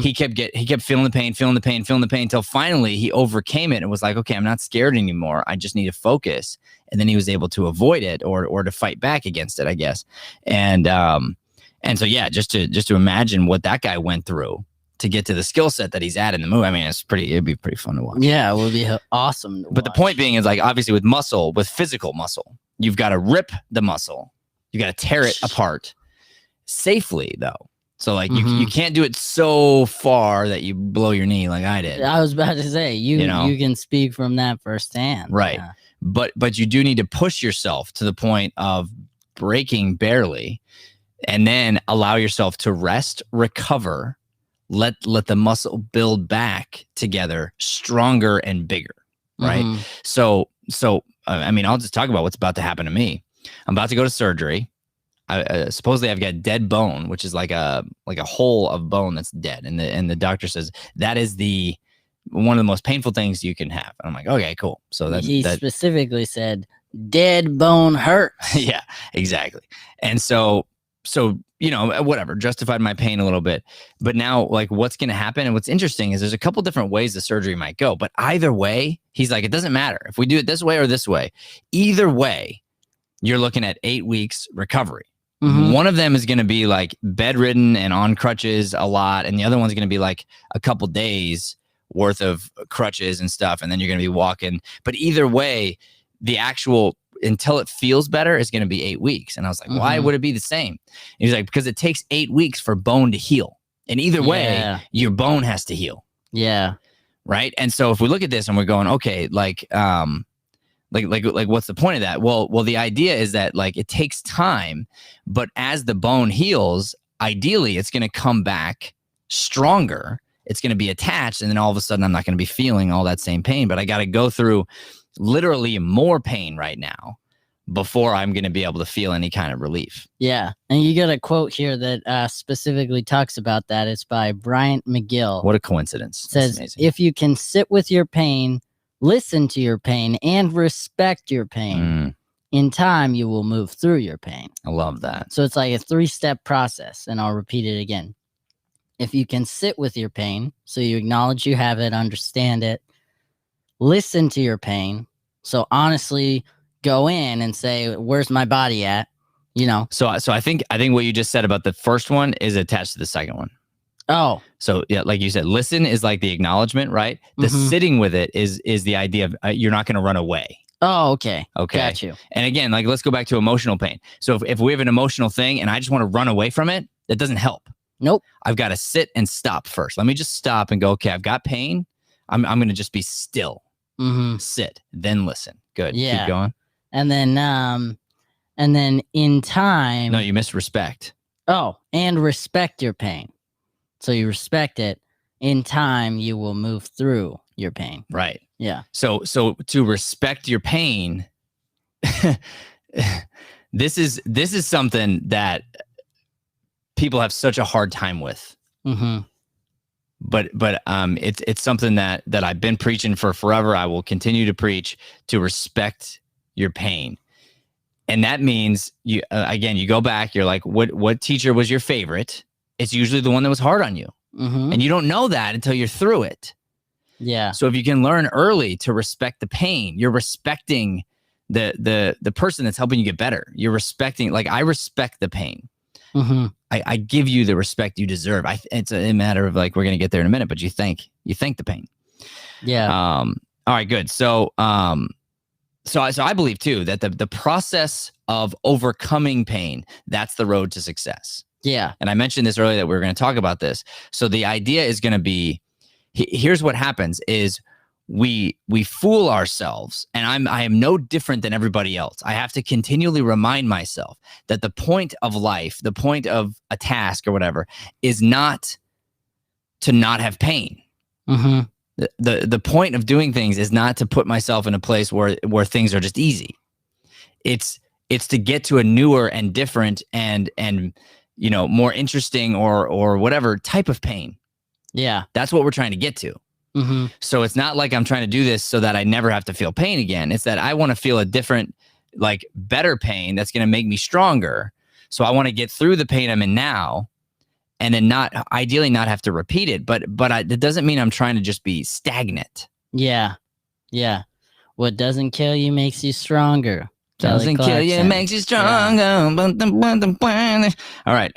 he kept feeling the pain until finally he overcame it and was like, okay, I'm not scared anymore. I just need to focus. And then he was able to avoid it or to fight back against it, I guess. And so, yeah, just to imagine what that guy went through to get to the skill set that he's at in the movie. I mean, it'd be pretty fun to watch. Yeah, it would be awesome to But the point being is, like, obviously with physical muscle, you've got to rip the muscle. You got to tear it apart safely, though. So like you can't do it so far that you blow your knee like I did. I was about to say you can speak from that firsthand. Right. Yeah. But you do need to push yourself to the point of breaking barely, and then allow yourself to rest, recover, let the muscle build back together stronger and bigger. Right. So I mean, I'll just talk about what's about to happen to me. I'm about to go to surgery. Supposedly I've got dead bone, which is like a hole of bone that's dead, and the doctor says that is one of the most painful things you can have. And I'm like, okay, cool. So he specifically said dead bone hurts. Yeah, exactly. And so whatever, justified my pain a little bit. But now, like, what's going to happen? And what's interesting is there's a couple different ways the surgery might go. But either way, he's like, it doesn't matter if we do it this way or this way. Either way, you're looking at 8 weeks recovery. One of them is going to be like bedridden and on crutches a lot. And the other one's going to be like a couple days worth of crutches and stuff. And then you're going to be walking. But either way, the actual until it feels better is going to be 8 weeks. And I was like, why would it be the same? And he's like, because it takes 8 weeks for bone to heal. And either way, your bone has to heal. Yeah. Right. And so if we look at this and we're going, okay, like what's the point of that? Well, the idea is that like it takes time, but as the bone heals, ideally it's going to come back stronger. It's going to be attached, and then all of a sudden I'm not going to be feeling all that same pain, but I got to go through literally more pain right now before I'm going to be able to feel any kind of relief. Yeah. And you got a quote here that specifically talks about that. It's by Bryant McGill. What a coincidence. It says, if you can sit with your pain, listen to your pain, and respect your pain, in time, you will move through your pain. I love that. So it's like a 3-step process, and I'll repeat it again. If you can sit with your pain, so you acknowledge you have it, understand it, listen to your pain. So honestly, go in and say, where's my body at? So I think what you just said about the first one is attached to the second one. Oh, so yeah, like you said, listen is like the acknowledgement, right? The sitting with it is the idea of you're not going to run away. Oh, okay. Got you. And again, like let's go back to emotional pain. So if we have an emotional thing and I just want to run away from it, that doesn't help. Nope. I've got to sit and stop first. Let me just stop and go, okay, I've got pain. I'm going to just be still. Sit, then listen. Good. Yeah. Keep going. And then in time. No, you missed respect. Oh, and respect your pain. So you respect it. In time, you will move through your pain. Right. Yeah. So to respect your pain, this is something that people have such a hard time with. But it's something that I've been preaching for forever. I will continue to preach to respect your pain. And that means you go back, you're like, what teacher was your favorite? It's usually the one that was hard on you. And you don't know that until you're through it. Yeah. So if you can learn early to respect the pain, you're respecting the person that's helping you get better. You're respecting, like, I respect the pain. I give you the respect you deserve. It's a matter of like, we're going to get there in a minute, but you thank the pain. Yeah. All right, good. So I believe too that the process of overcoming pain, that's the road to success. Yeah. And I mentioned this earlier that we were going to talk about this. So the idea is going to be, here's what happens is we fool ourselves, and I am no different than everybody else. I have to continually remind myself that the point of life, the point of a task or whatever, is not to not have pain. The point of doing things is not to put myself in a place where things are just easy. It's It's to get to a newer and different and more interesting or whatever type of pain. Yeah. That's what we're trying to get to. Mm-hmm. So it's not like I'm trying to do this so that I never have to feel pain again. It's that I want to feel a different, like better pain that's going to make me stronger. So I want to get through the pain I'm in now and then ideally not have to repeat it. But that doesn't mean I'm trying to just be stagnant. Yeah. Yeah. What doesn't kill you makes you stronger. Doesn't kill you, makes you stronger. Yeah. All right.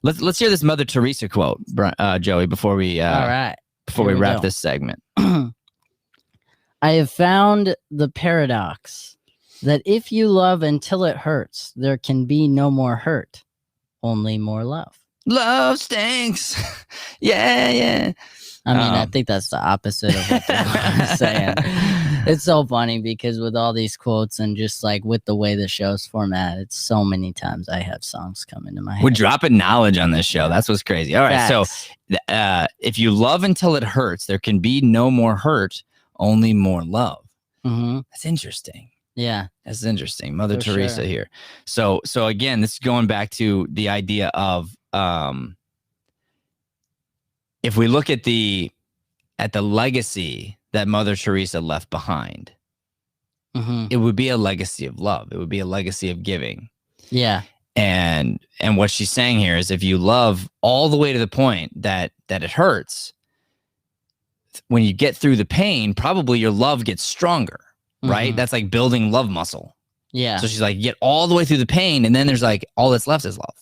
Let's hear this Mother Teresa quote, Joey, before we wrap this segment. I have found the paradox that if you love until it hurts, there can be no more hurt, only more love. Love stinks. Yeah. I mean, I think that's the opposite of what they're saying. It's so funny because with all these quotes and just like with the way the show's formatted, so many times I have songs come into my head. We're dropping knowledge on this show. That's what's crazy. All right. Facts. So if you love until it hurts, there can be no more hurt, only more love. Mm-hmm. That's interesting. Yeah. That's interesting. Mother For Teresa sure. here. So again, this is going back to the idea of if we look at the legacy that Mother Teresa left behind, Mm-hmm. it would be a legacy of love. It would be a legacy of giving. Yeah. And what she's saying here is if you love all the way to the point that it hurts, when you get through the pain, probably your love gets stronger, right? Mhm. That's like building love muscle. Yeah. So she's like, get all the way through the pain, and then there's like all that's left is love.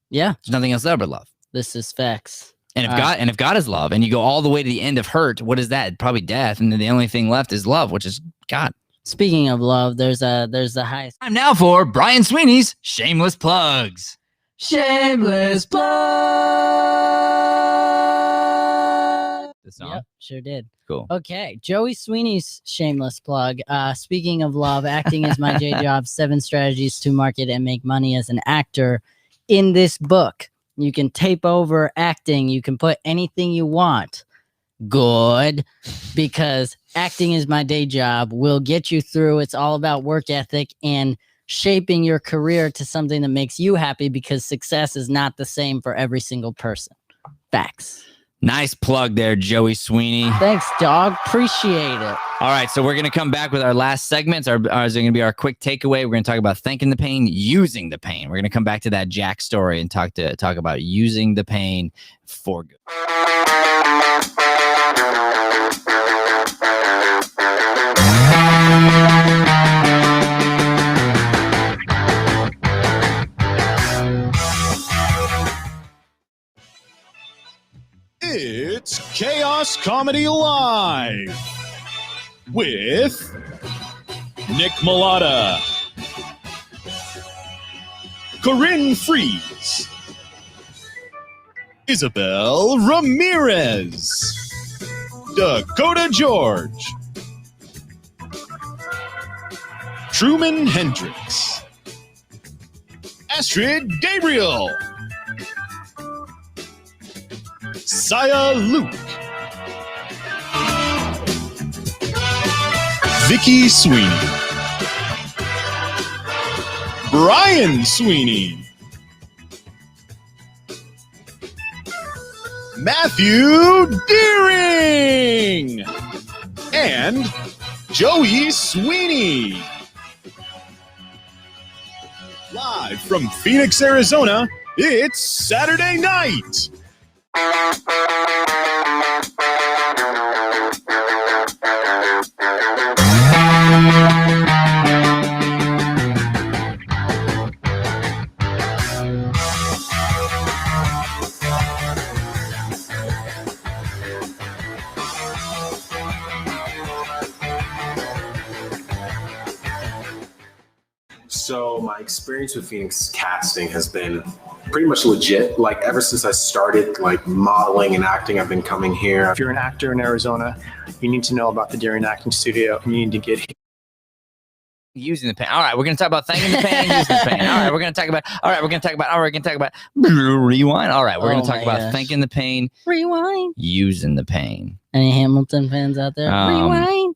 Yeah. There's nothing else there but love. This is facts. And if God is love, and you go all the way to the end of hurt, what is that? Probably death, and then the only thing left is love, which is God. Speaking of love, there's the highest. Time now for Brian Sweeney's Shameless Plugs. Shameless plug. The song. Yep, sure did. Cool. Okay, Joey Sweeney's shameless plug. Speaking of love, acting is my day job. 7 strategies to market and make money as an actor. In this book, you can tape over acting. You can put anything you want. Good, because acting is my day job. Will get you through. It's all about work ethic and shaping your career to something that makes you happy, because success is not the same for every single person. Facts. Nice plug there, Joey Sweeney. Thanks, dog. Appreciate it. All right, so we're going to come back with our last segments. Ours are going to be our quick takeaway. We're going to talk about thanking the pain, using the pain. We're going to come back to that Jack story and talk about using the pain for good. It's Chaos Comedy Live with Nick Mulata, Corinne Fries, Isabel Ramirez, Dakota George, Truman Hendricks, Astrid Gabriel, Saya Luke, Vicky Sweeney, Brian Sweeney, Matthew Deering, and Joey Sweeney. Live from Phoenix, Arizona, it's Saturday night. So my experience with Phoenix casting has been pretty much legit. Like ever since I started like modeling and acting, I've been coming here. If you're an actor in Arizona, you need to know about the Deering Acting Studio. You need to get here. Using the pain. All right, we're going to talk about thanking the pain, using the pain. All right, we're going to talk about rewind. All right, we're going to talk about thanking the pain, Rewind. using the pain. Any Hamilton fans out there? Rewind.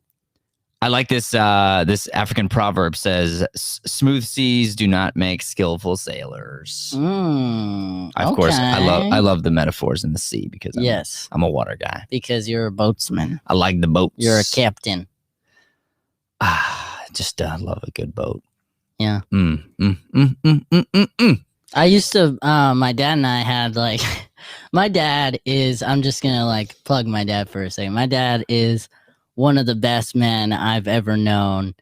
I like this. This African proverb says, "Smooth seas do not make skillful sailors." Of course, I love the metaphors in the sea because I'm a water guy. Because you're a boatsman. I like the boats. You're a captain. Just love a good boat. Yeah. I used to. My dad and I had like. My dad is. I'm just gonna like plug my dad for a second. My dad is one of the best men I've ever known.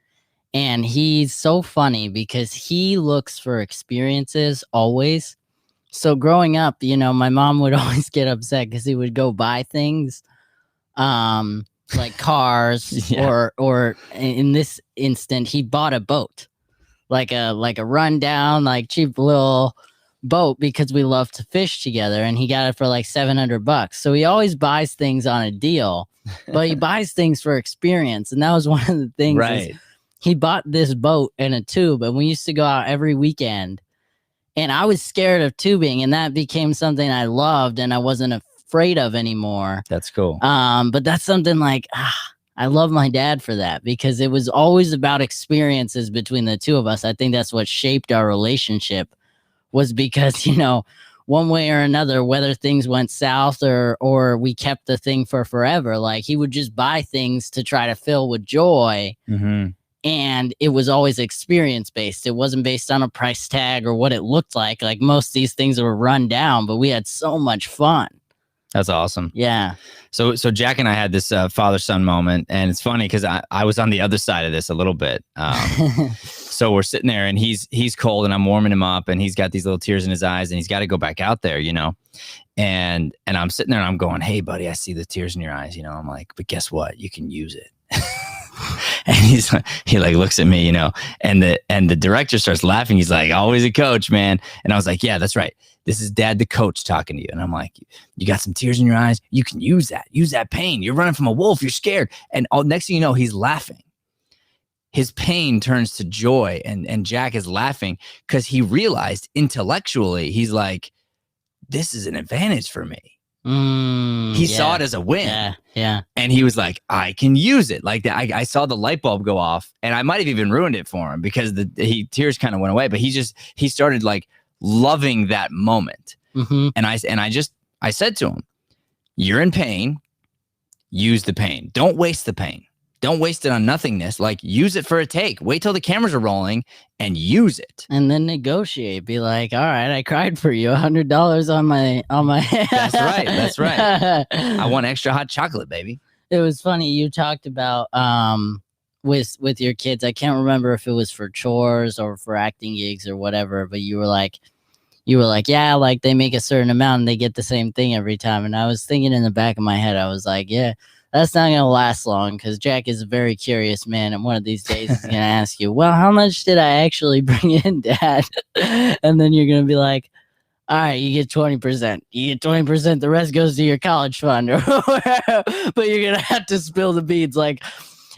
And he's so funny because he looks for experiences always. So growing up, you know, my mom would always get upset because he would go buy things, like cars, or in this instant, he bought a boat, like a rundown, like cheap little boat because we love to fish together, and he got it for like $700. So he always buys things on a deal. But he buys things for experience, and that was one of the things. Right. He bought this boat and a tube, and we used to go out every weekend. And I was scared of tubing, and that became something I loved, and I wasn't afraid of anymore. That's cool. But that's something like I love my dad for that because it was always about experiences between the two of us. I think that's what shaped our relationship, was because you know. One way or another, whether things went south or we kept the thing for forever, like he would just buy things to try to fill with joy. Mm-hmm. And it was always experience based. It wasn't based on a price tag or what it looked like. Like most of these things were run down, but we had so much fun. That's awesome. Yeah. So Jack and I had this father-son moment, and it's funny because I was on the other side of this a little bit. So we're sitting there, and he's cold, and I'm warming him up, and he's got these little tears in his eyes, and he's got to go back out there, you know. And I'm sitting there, and I'm going, "Hey, buddy, I see the tears in your eyes," you know. I'm like, "But guess what? You can use it." And he looks at me, you know, and the director starts laughing. He's like, "Always a coach, man." And I was like, "Yeah, that's right. This is Dad, the coach, talking to you." And I'm like, "You got some tears in your eyes. You can use that. Use that pain. You're running from a wolf. You're scared." And next thing you know, he's laughing. His pain turns to joy, and Jack is laughing because he realized intellectually, he's like, "This is an advantage for me." He saw it as a win. Yeah. And he was like, "I can use it." Like that. I saw the light bulb go off, and I might have even ruined it for him because tears kind of went away, but he started like loving that moment. Mm-hmm. And I said to him, "You're in pain. Use the pain. Don't waste the pain. Don't waste it on nothingness. Like, use it for a take. Wait till the cameras are rolling and use it." And then negotiate. Be like, "All right, I cried for you. $100 on my." That's right. I want extra hot chocolate, baby. It was funny. You talked about with your kids. I can't remember if it was for chores or for acting gigs or whatever, but you were like, "Yeah, like they make a certain amount and they get the same thing every time." And I was thinking in the back of my head, I was like, "Yeah, that's not going to last long because Jack is a very curious man. And one of these days he's going to ask you, 'Well, how much did I actually bring in, Dad?' And then you're going to be like, 'All right, you get 20%. You get 20%. The rest goes to your college fund.' But you're going to have to spill the beans. Like,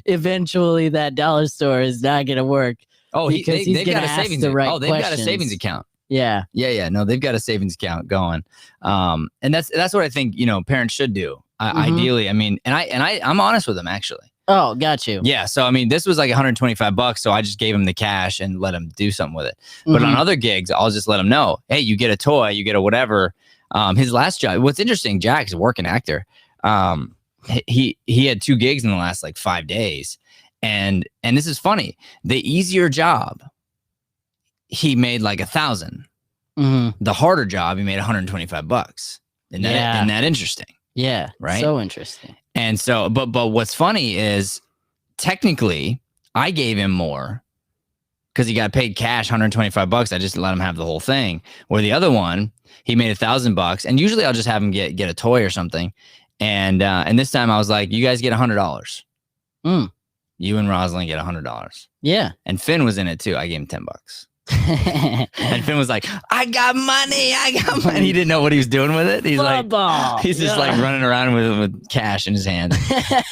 eventually that dollar store is not going to work. Oh, they've got a savings. They've got a savings account. Yeah. No, they've got a savings account going. And that's what I think, you know, parents should do. Ideally, I mean, and I'm honest with them actually. Oh, got you. Yeah. So, I mean, this was like $125. So I just gave him the cash and let him do something with it. But on other gigs, I'll just let him know, "Hey, you get a toy, you get a whatever." His last job, what's interesting, Jack is a working actor. He had 2 gigs in the last like 5 days. And this is funny. The easier job, he made like $1,000. The harder job, he made $125. Isn't that interesting? Yeah. Right. So interesting. And so, but what's funny is technically I gave him more because he got paid cash, $125. I just let him have the whole thing. Where the other one, he made $1,000, and usually I'll just have him get a toy or something. And this time I was like, "You guys get $100. You and Rosalind get $100. Yeah. And Finn was in it too. I gave him $10. And Finn was like, "I got money. He didn't know what he was doing with it. He's he's just like running around with cash in his hand.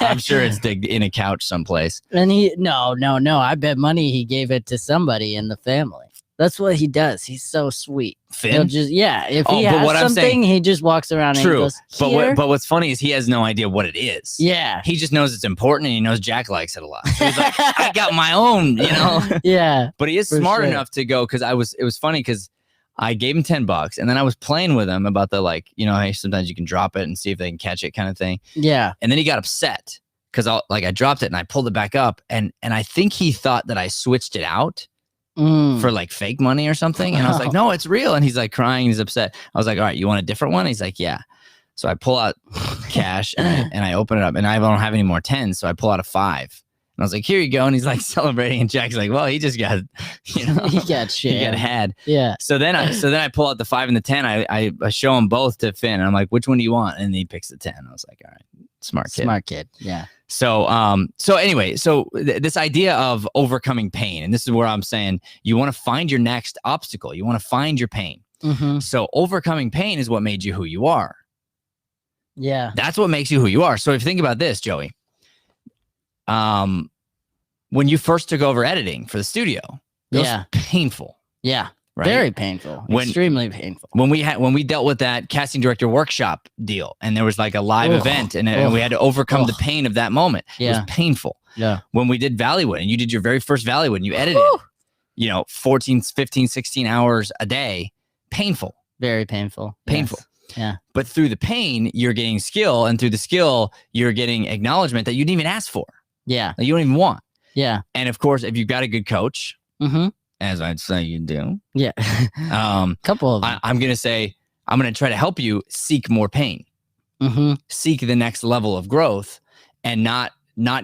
I'm sure it's in a couch someplace. And no. I bet money he gave it to somebody in the family. That's what he does. He's so sweet. Finn? He'll just if he but has what I'm something, saying- he just walks around and True. goes, But "Here." but what's funny is he has no idea what it is. Yeah. He just knows it's important, and he knows Jack likes it a lot. So he's like, I got my own, Yeah. But he is For smart sure. enough to go, because it was funny because I gave him $10, and then I was playing with him about the hey, sometimes you can drop it and see if they can catch it kind of thing. Yeah. And then he got upset because I dropped it and I pulled it back up, and I think he thought that I switched it out for fake money or something. And I was like, no, it's real. And he's like crying. He's upset. I was like, all right, you want a different one? He's like, yeah. So I pull out cash and I open it up, and I don't have any more 10s. So I pull out a 5. And I was like, here you go. And he's like celebrating. And Jack's like, well, he just got, he got shit. he got had. Yeah. So then I pull out the 5 and the 10. I show them both to Finn. And I'm like, which one do you want? And he picks the 10. I was like, all right, smart kid. Smart kid. Yeah. So anyway, this idea of overcoming pain, and this is where I'm saying you want to find your next obstacle. You want to find your pain. Mm-hmm. So overcoming pain is what made you who you are. Yeah. That's what makes you who you are. So if you think about this, Joey, when you first took over editing for the studio, it was painful. Yeah. Right? Very painful. Extremely painful. When we dealt with that casting director workshop deal, and there was like a live event, and we had to overcome the pain of that moment. It was painful. Yeah. When we did Valleywood, and you did your very first Valleywood, and you edited, 14, 15, 16 hours a day, painful. Very painful. Painful. Yes. Yeah. But through the pain, you're getting skill, and through the skill, you're getting acknowledgement that you didn't even ask for. Yeah. That you don't even want. Yeah. And of course, if you've got a good coach, as I'd say you do, yeah, couple of them. I'm going to say, I'm going to try to help you seek more pain, seek the next level of growth, and not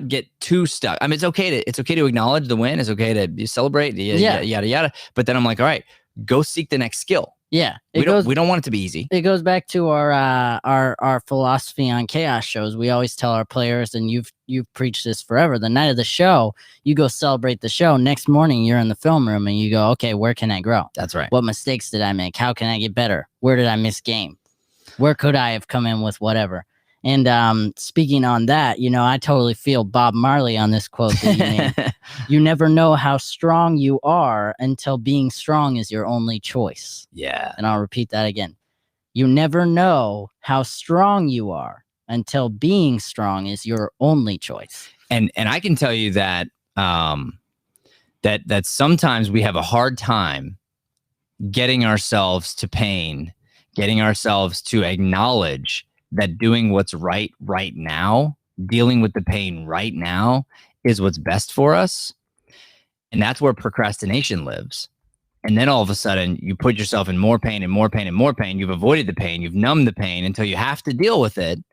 get too stuck. I mean, it's okay to acknowledge the win. It's okay to celebrate, yada, yada. But then I'm like, all right, go seek the next skill. Yeah, we don't want it to be easy. It goes back to our philosophy on chaos shows. We always tell our players, and you've preached this forever. The night of the show, you go celebrate the show. Next morning, you're in the film room, and you go, okay, where can I grow? That's right. What mistakes did I make? How can I get better? Where did I miss game? Where could I have come in with whatever? And speaking on that, I totally feel Bob Marley on this quote that you made. You never know how strong you are until being strong is your only choice. Yeah. And I'll repeat that again. You never know how strong you are until being strong is your only choice. And I can tell you that that sometimes we have a hard time getting ourselves to pain, getting ourselves to acknowledge that doing what's right now, dealing with the pain right now is what's best for us. And that's where procrastination lives. And then all of a sudden you put yourself in more pain and more pain and more pain. You've avoided the pain. You've numbed the pain until you have to deal with it.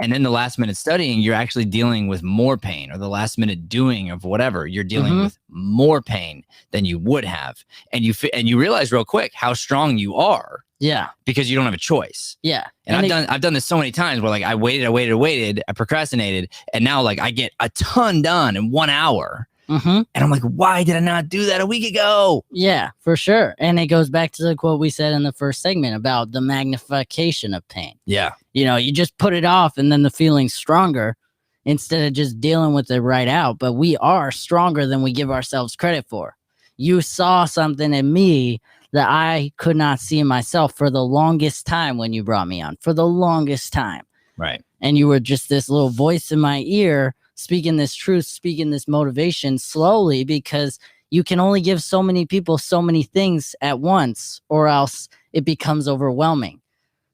And then the last minute studying, you're actually dealing with more pain, or the last minute doing of whatever, you're dealing with more pain than you would have. And you realize real quick how strong you are. Yeah. Because you don't have a choice. Yeah. And I've done this so many times where I waited, I procrastinated, and now I get a ton done in 1 hour. And I'm like, why did I not do that a week ago? Yeah, for sure. And it goes back to the quote we said in the first segment about the magnification of pain. Yeah. You just put it off and then the feeling's stronger instead of just dealing with it right out. But we are stronger than we give ourselves credit for. You saw something in me that I could not see in myself for the longest time when you brought me on, for the longest time. Right. And you were just this little voice in my ear speaking this truth, speaking this motivation slowly, because you can only give so many people so many things at once, or else it becomes overwhelming.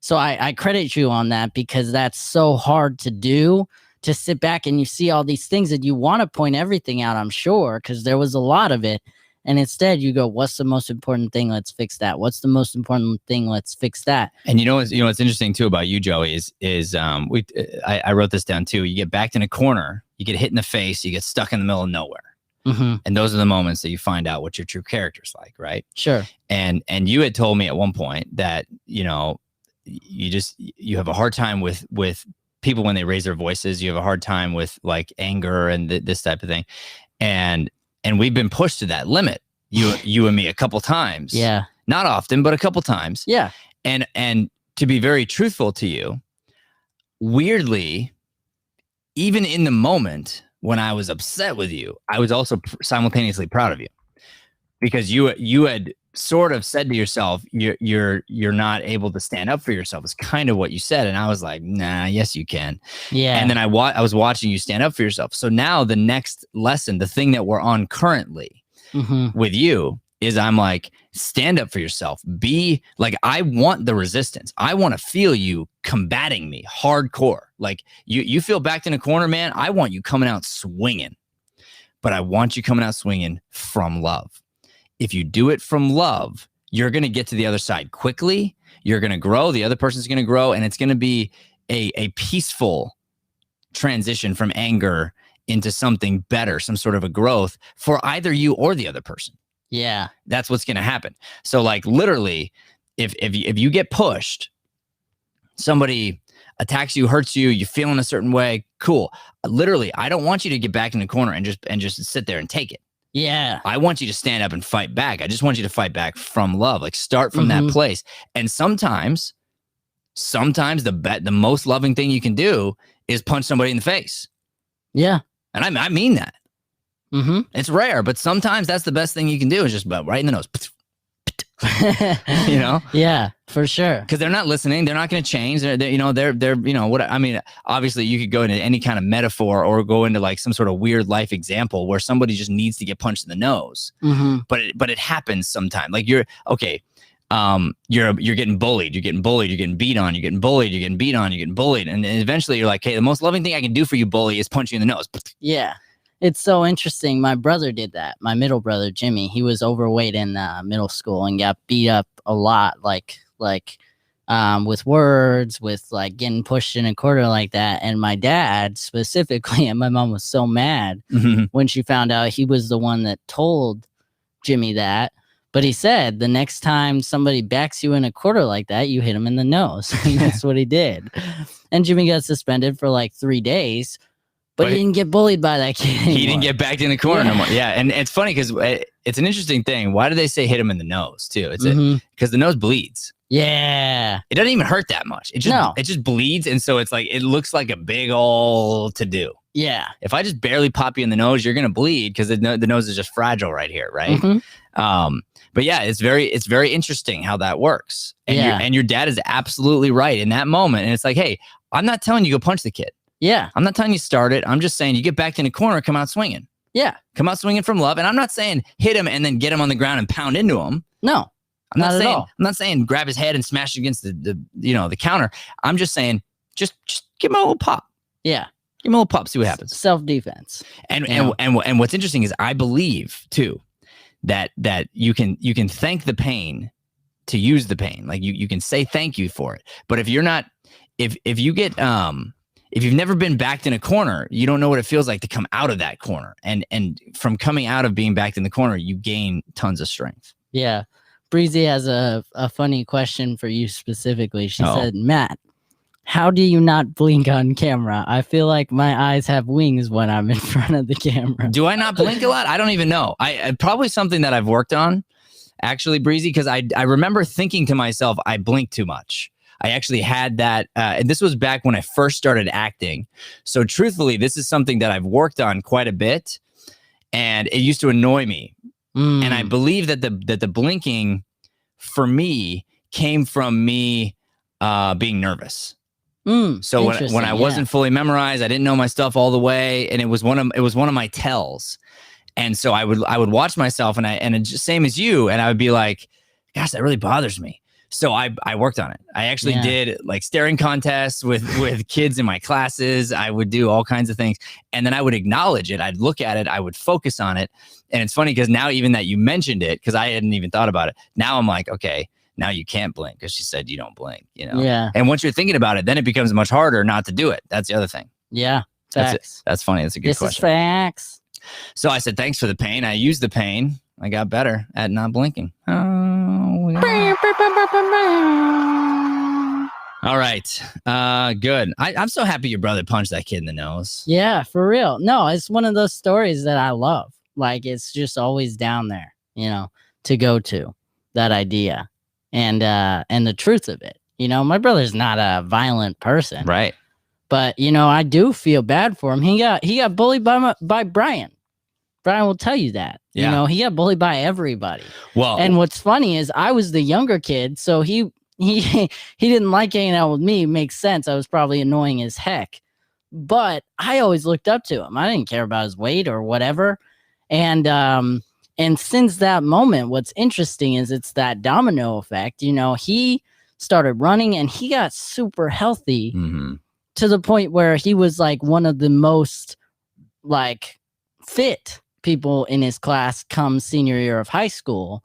So I credit you on that, because that's so hard to do, to sit back and you see all these things that you want to point everything out, I'm sure, because there was a lot of it. And instead you go, what's the most important thing? Let's fix that. What's the most important thing? Let's fix that. And what's interesting too about you, Joey, is I wrote this down too. You get backed in a corner, you get hit in the face, you get stuck in the middle of nowhere. And those are the moments that you find out what your true character's like, right? Sure. And you had told me at one point that, you have a hard time with people when they raise their voices. You have a hard time with anger and this type of thing. And we've been pushed to that limit, you and me, a couple times. Yeah. Not often, but a couple times. Yeah. And to be very truthful to you, weirdly, even in the moment when I was upset with you, I was also simultaneously proud of you. because you had sort of said to yourself, you're not able to stand up for yourself. It's kind of what you said. And I was like, nah, yes, you can. Yeah. And then I was watching you stand up for yourself. So now the next lesson, the thing that we're on currently with you is I'm like, stand up for yourself. Be like, I want the resistance. I want to feel you combating me hardcore. Like you feel backed in a corner, man. I want you coming out swinging, but I want you coming out swinging from love. If you do it from love, you're going to get to the other side quickly. You're going to grow. The other person's going to grow, and it's going to be a peaceful transition from anger into something better, some sort of a growth for either you or the other person. Yeah. That's what's going to happen. So like literally, if you get pushed, somebody attacks you, hurts you, you feel in a certain way, cool. Literally, I don't want you to get back in the corner and just sit there and take it. Yeah. I want you to stand up and fight back. I just want you to fight back from love. Like start from that place. And sometimes the most loving thing you can do is punch somebody in the face. Yeah. And I mean that. It's rare, but sometimes that's the best thing you can do is just right in the nose. You know? Yeah, for sure. Because they're not listening. They're not going to change. They're what I mean, obviously you could go into any kind of metaphor or go into like some sort of weird life example where somebody just needs to get punched in the nose. But it happens sometimes. Like you're getting bullied, you're getting beat on, you're getting bullied, you're getting beat on, you're getting bullied. And eventually you're like, hey, the most loving thing I can do for you, bully, is punch you in the nose. Yeah. It's so interesting. My brother did that. My middle brother, Jimmy, he was overweight in middle school and got beat up a lot, like with words, with like getting pushed in a corner like that. And my dad specifically, and my mom was so mad when she found out he was the one that told Jimmy that. But he said the next time somebody backs you in a corner like that, you hit him in the nose. And that's what he did. And Jimmy got suspended for like 3 days. But he didn't get bullied by that kid anymore. He didn't get backed in the corner no more. Yeah, and it's funny because it's an interesting thing. Why do they say hit him in the nose too? It's because the nose bleeds. Yeah, it doesn't even hurt that much. It just bleeds, and so it's like it looks like a big ol' to do. Yeah, if I just barely pop you in the nose, you're gonna bleed because the nose is just fragile right here, right? But yeah, it's very interesting how that works. And your dad is absolutely right in that moment. And it's like, hey, I'm not telling you go punch the kid. Yeah. I'm not telling you start it. I'm just saying you get backed in a corner, come out swinging. Yeah. Come out swinging from love. And I'm not saying hit him and then get him on the ground and pound into him. No. Not at all. I'm not saying grab his head and smash against the counter. I'm just saying just give him a little pop. Yeah. Give him a little pop, see what happens. Self-defense. And what's interesting is I believe too that you can thank the pain to use the pain. Like you can say thank you for it. But if you're not if you get if you've never been backed in a corner, you don't know what it feels like to come out of that corner. And from coming out of being backed in the corner, you gain tons of strength. Yeah. Breezy has a funny question for you specifically. She said, Matt, how do you not blink on camera? I feel like my eyes have wings when I'm in front of the camera. Do I not blink a lot? I don't even know. I probably something that I've worked on, actually, Breezy, because I remember thinking to myself, I blink too much. I actually had that, and this was back when I first started acting. So truthfully, this is something that I've worked on quite a bit, and it used to annoy me. And I believe that the blinking for me came from me being nervous. So when I wasn't fully memorized, I didn't know my stuff all the way, and it was one of my tells. And so I would watch myself, and just same as you, and I would be like, gosh, that really bothers me. So I worked on it. I actually did like staring contests with kids in my classes. I would do all kinds of things. And then I would acknowledge it. I'd look at it. I would focus on it. And it's funny because now even that you mentioned it, because I hadn't even thought about it. Now I'm like, okay, now you can't blink because she said you don't blink, Yeah. And once you're thinking about it, then it becomes much harder not to do it. That's the other thing. Yeah. Facts. That's funny. That's a good question. This is facts. So I said, thanks for the pain. I used the pain. I got better at not blinking. All right. Good. I'm so happy your brother punched that kid in the nose. Yeah, for real. No, it's one of those stories that I love. Like, it's just always down there, to go to that idea and the truth of it. My brother's not a violent person. Right. But, I do feel bad for him. He got bullied by Brian Brian will tell you that. Yeah. You know, he got bullied by everybody. Well, And what's funny is I was the younger kid, so he didn't like hanging out with me. It makes sense. I was probably annoying as heck. But I always looked up to him. I didn't care about his weight or whatever. And since that moment, what's interesting is it's that domino effect. You know, he started running and he got super healthy to the point where he was like one of the most like fit people in his class come senior year of high school.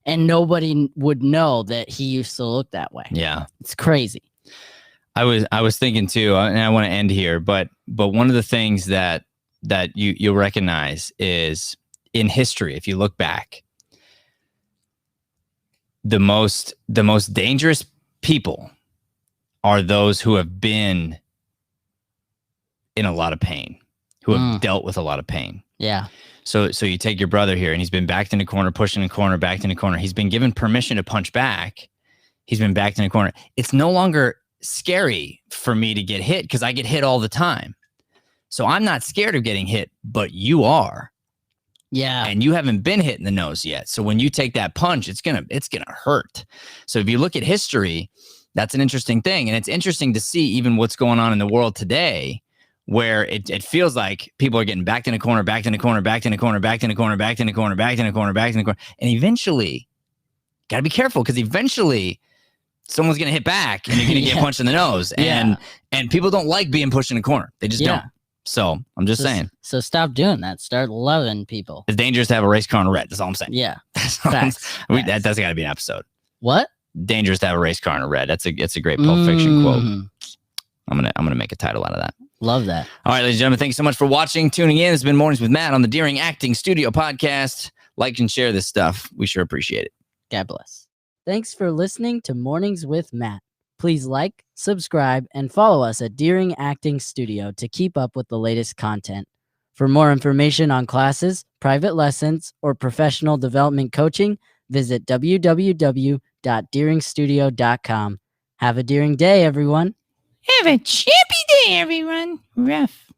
And nobody would know that he used to look that way. Yeah. It's crazy. I was thinking too, and I want to end here, but one of the things that you'll recognize is in history, if you look back, the most dangerous people are those who have been in a lot of pain, who have dealt with a lot of pain. Yeah. So you take your brother here, and he's been backed in a corner, pushed in a corner, backed in a corner. He's been given permission to punch back. He's been backed in a corner. It's no longer scary for me to get hit because I get hit all the time. So I'm not scared of getting hit, but you are. Yeah. And you haven't been hit in the nose yet. So when you take that punch, it's gonna hurt. So if you look at history, that's an interesting thing. And it's interesting to see even what's going on in the world today, where it feels like people are getting backed in a corner, backed in a corner, backed in a corner, backed in a corner, backed in a corner, backed in a corner, backed in a corner. And eventually, gotta be careful because eventually someone's gonna hit back and you're gonna get punched in the nose. And people don't like being pushed in a corner. They just don't. So I'm just saying. So stop doing that. Start loving people. It's dangerous to have a race car in red. That's all I'm saying. Yeah. That's got to be an episode. What? Dangerous to have a race car in red. That's a great Pulp Fiction quote. I'm gonna make a title out of that. Love that. All right, ladies and gentlemen, thank you so much for watching, tuning in. This has been Mornings with Matt on the Deering Acting Studio podcast. Like and share this stuff. We sure appreciate it. God bless. Thanks for listening to Mornings with Matt. Please like, subscribe, and follow us at Deering Acting Studio to keep up with the latest content. For more information on classes, private lessons, or professional development coaching, visit www.deeringstudio.com. Have a Deering day, everyone. Have a chippy day, everyone. Rough.